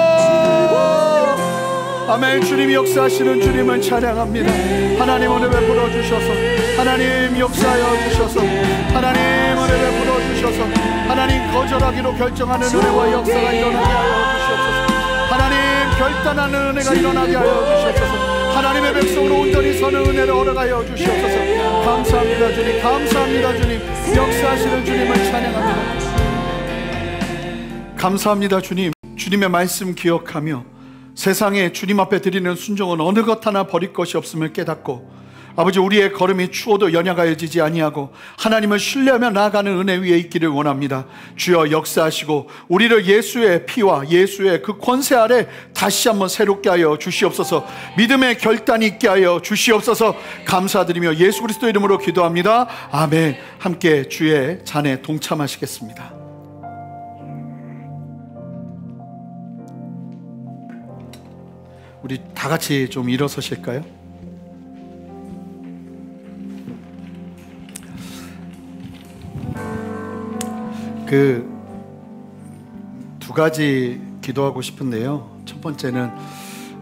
아멘. 주님이 역사하시는 주님을 찬양합니다. 하나님 은혜 베풀어 주셔서, 하나님 역사하여 주셔서, 하나님 은혜 베풀어 주셔서, 하나님 거절하기로 결정하는 은혜와 역사가 일어나게 하여 주시옵소서. 하나님 결단하는 은혜가 일어나게 하여 주시옵소서. 하나님의 백성으로 온전히 서는 은혜를 허락하여 주시옵소서. 감사합니다 주님, 감사합니다 주님. 역사하시는 주님을 찬양합니다. 감사합니다 주님. 주님의 말씀 기억하며 세상에 주님 앞에 드리는 순종은 어느 것 하나 버릴 것이 없음을 깨닫고 아버지, 우리의 걸음이 추워도 연약하여지지 아니하고 하나님을 신뢰하며 나아가는 은혜 위에 있기를 원합니다. 주여 역사하시고 우리를 예수의 피와 예수의 그 권세 아래 다시 한번 새롭게 하여 주시옵소서. 믿음의 결단이 있게 하여 주시옵소서. 감사드리며 예수 그리스도 이름으로 기도합니다. 아멘. 함께 주의 잔에 동참하시겠습니다. 우리 다 같이 좀 일어서실까요? 두 가지 기도하고 싶은데요. 첫 번째는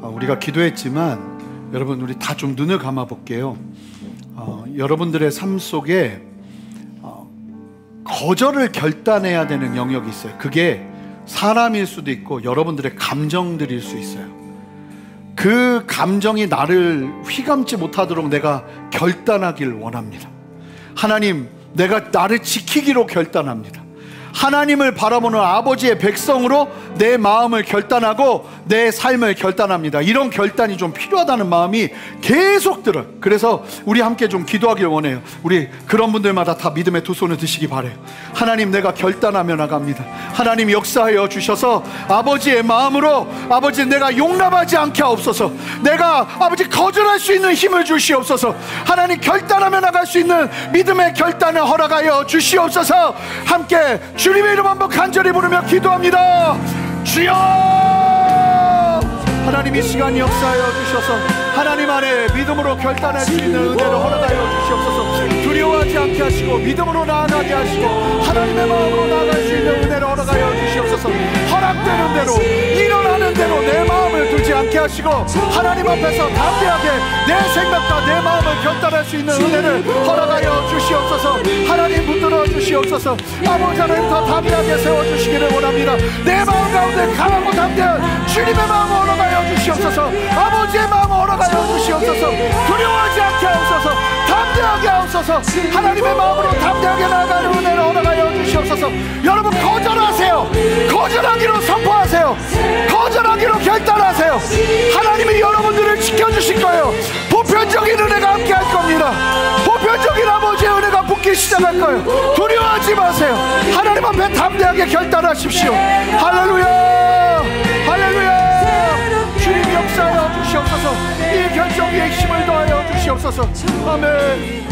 우리가 기도했지만 여러분, 우리 다 좀 눈을 감아 볼게요. 여러분들의 삶 속에 거절을 결단해야 되는 영역이 있어요. 그게 사람일 수도 있고 여러분들의 감정들일 수 있어요. 그 감정이 나를 휘감지 못하도록 내가 결단하길 원합니다. 하나님, 내가 나를 지키기로 결단합니다. 하나님을 바라보는 아버지의 백성으로 내 마음을 결단하고 내 삶을 결단합니다. 이런 결단이 좀 필요하다는 마음이 계속 들어요. 그래서 우리 함께 좀 기도하길 원해요. 우리 그런 분들마다 다 믿음의 두 손을 드시기 바래요. 하나님, 내가 결단하며 나갑니다. 하나님 역사하여 주셔서 아버지의 마음으로, 아버지, 내가 용납하지 않게 하옵소서. 내가 아버지 거절할 수 있는 힘을 주시옵소서. 하나님, 결단하며 나갈 수 있는 믿음의 결단을 허락하여 주시옵소서. 함께 주님의 이름 한번 간절히 부르며 기도합니다. 주여! 하나님, 이 시간 역사하여 주셔서 하나님 안에 믿음으로 결단할 수 있는 은혜를 허락하여 주시옵소서. 두려워하지 않게 하시고 믿음으로 나아가게 하시고 하나님의 마음으로 나아갈 수 있는 은혜를 허락하여 주시옵소서. 허락되는 대로, 일어나는 대로 내 마음을 두지 않게 하시고 하나님 앞에서 담대하게 내 생각과 내 마음을 결단할 수 있는 은혜를 허락하여 주시옵소서. 하나님 붙들어 주시옵소서. 아버지 하나님, 더 담대하게 세워주시기를 원합니다. 내 마음 가운데 강하고 담대한 주님의 마음을 허락하여 주시옵소서. 아버지의 마음을 허락하여 주시옵소서. 두려워하지 않게 하옵소서. 담대하게 하옵소서. 하나님의 마음으로 담대하게 나아가는 은혜를 허락하여 주시옵소서. 여러분, 거절하세요. 거절하기로 선포하세요. 거절하기로 결단하세요. 하나님이 여러분들을 지켜주실 거예요. 보편적인 은혜가 함께 할 겁니다. 보편적인 아버지의 은혜가 붙기 시작할 거예요. 두려워하지 마세요. 하나님 앞에 담대하게 결단하십시오. 할렐루야, 할렐루야. 주님 역사하여 주시옵소서. 이 결정에 힘을 더하여 주시옵소서. 아멘.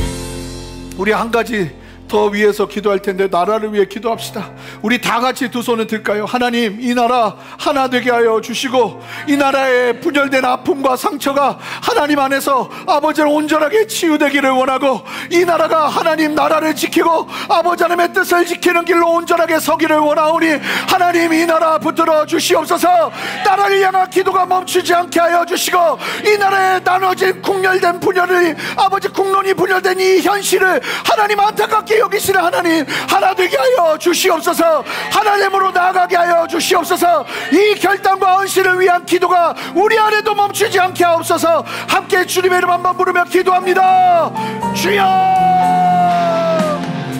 우리 한 가지 더 위해서 기도할 텐데, 나라를 위해 기도합시다. 우리 다 같이 두 손을 들까요? 하나님, 이 나라 하나 되게 하여 주시고 이 나라의 분열된 아픔과 상처가 하나님 안에서 아버지를 온전하게 치유되기를 원하고, 이 나라가 하나님 나라를 지키고 아버지 하나님의 뜻을 지키는 길로 온전하게 서기를 원하오니 하나님, 이 나라 붙들어 주시옵소서. 나라를 향한 기도가 멈추지 않게 하여 주시고 이 나라에 나눠진 국열된 분열이, 아버지 국론이 분열된 이 현실을 하나님 안타깝게 여기시는 하나님, 하나 되게 하여 주시옵소서. 하나님으로 나아가게 하여 주시옵소서. 이 결단과 헌신을 위한 기도가 우리 안에도 멈추지 않게 하옵소서. 함께 주님의 이름 한번 부르며 기도합니다. 주여!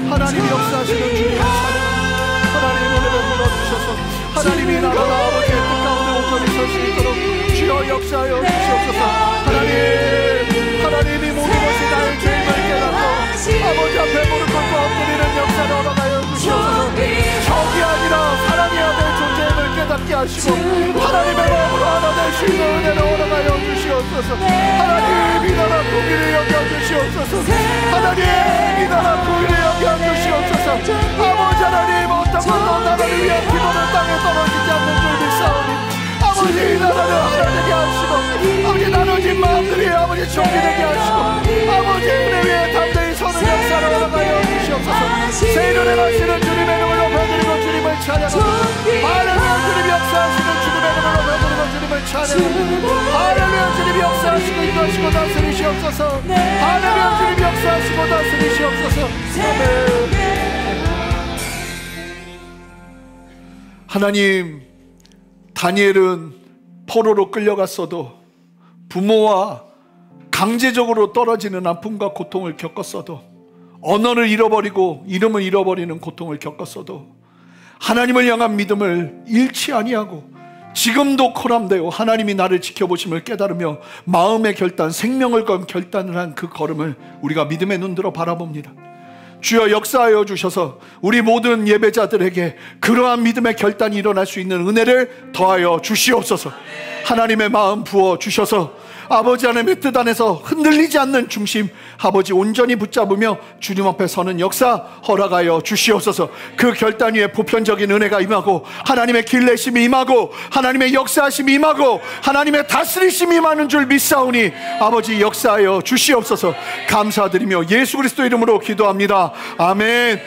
하나님이 역사하시는 주님의 찬양, 하나님 은혜를 불러주셔서 하나님이 나라 아버지의 뜻 가운데 온전히 설 수 있도록 주여 역사하여 주시옵소서. 하나님이 모든 것이 나의 죄임을 깨닫고 아버지 앞에 무릎 꿇고 엎드리는 역사를 허락하여 주시옵소서. 적이 아니라 사랑해야 될 존재임을 깨닫게 하시고 하나님의 마음으로 하나 될 수 있는 은혜를 허락하여 주시옵소서. 하나님, 이 나라 국위를 여겨주시옵소서. 하나님, 이 나라 국위를 여겨주시옵소서. 아버지 하나님, 어떤 분도 나라를 위한 기도는 땅에 떨어지지 않는 줄 믿사오니 아버지, 이 나라를 하나 되게 하시고 아버지 나눠진 마음들이 아버지 정리되게 하시고 아버지 은혜 위에 담대히 서는 역사를 허락하여 주시옵소서. 새 일을 행하시는 주님의 이름을 높여드리고 주님을 찬양하고, 할렐루야, 주님이 역사하시는 주님의 이름을 높여드리고 주님을 찬양하고, 할렐루야, 주님이 역사하시고 인도하시고 다스리시옵소서. 할렐루야, 주님이 역사하시고 다스리시옵소서. 아멘. 하나님, 다니엘은 포로로 끌려갔어도, 부모와 강제적으로 떨어지는 아픔과 고통을 겪었어도, 언어를 잃어버리고 이름을 잃어버리는 고통을 겪었어도 하나님을 향한 믿음을 잃지 아니하고 지금도 코람되어 하나님이 나를 지켜보심을 깨달으며 마음의 결단, 생명을 건 결단을 한 그 걸음을 우리가 믿음의 눈으로 바라봅니다. 주여 역사하여 주셔서 우리 모든 예배자들에게 그러한 믿음의 결단이 일어날 수 있는 은혜를 더하여 주시옵소서. 하나님의 마음 부어 주셔서 아버지 하나님의 뜻 안에서 흔들리지 않는 중심, 아버지 온전히 붙잡으며 주님 앞에 서는 역사 허락하여 주시옵소서. 그 결단 위에 보편적인 은혜가 임하고 하나님의 길내심이 임하고 하나님의 역사하심이 임하고 하나님의 다스리심이 임하는 줄 믿사오니 아버지 역사하여 주시옵소서. 감사드리며 예수 그리스도 이름으로 기도합니다. 아멘.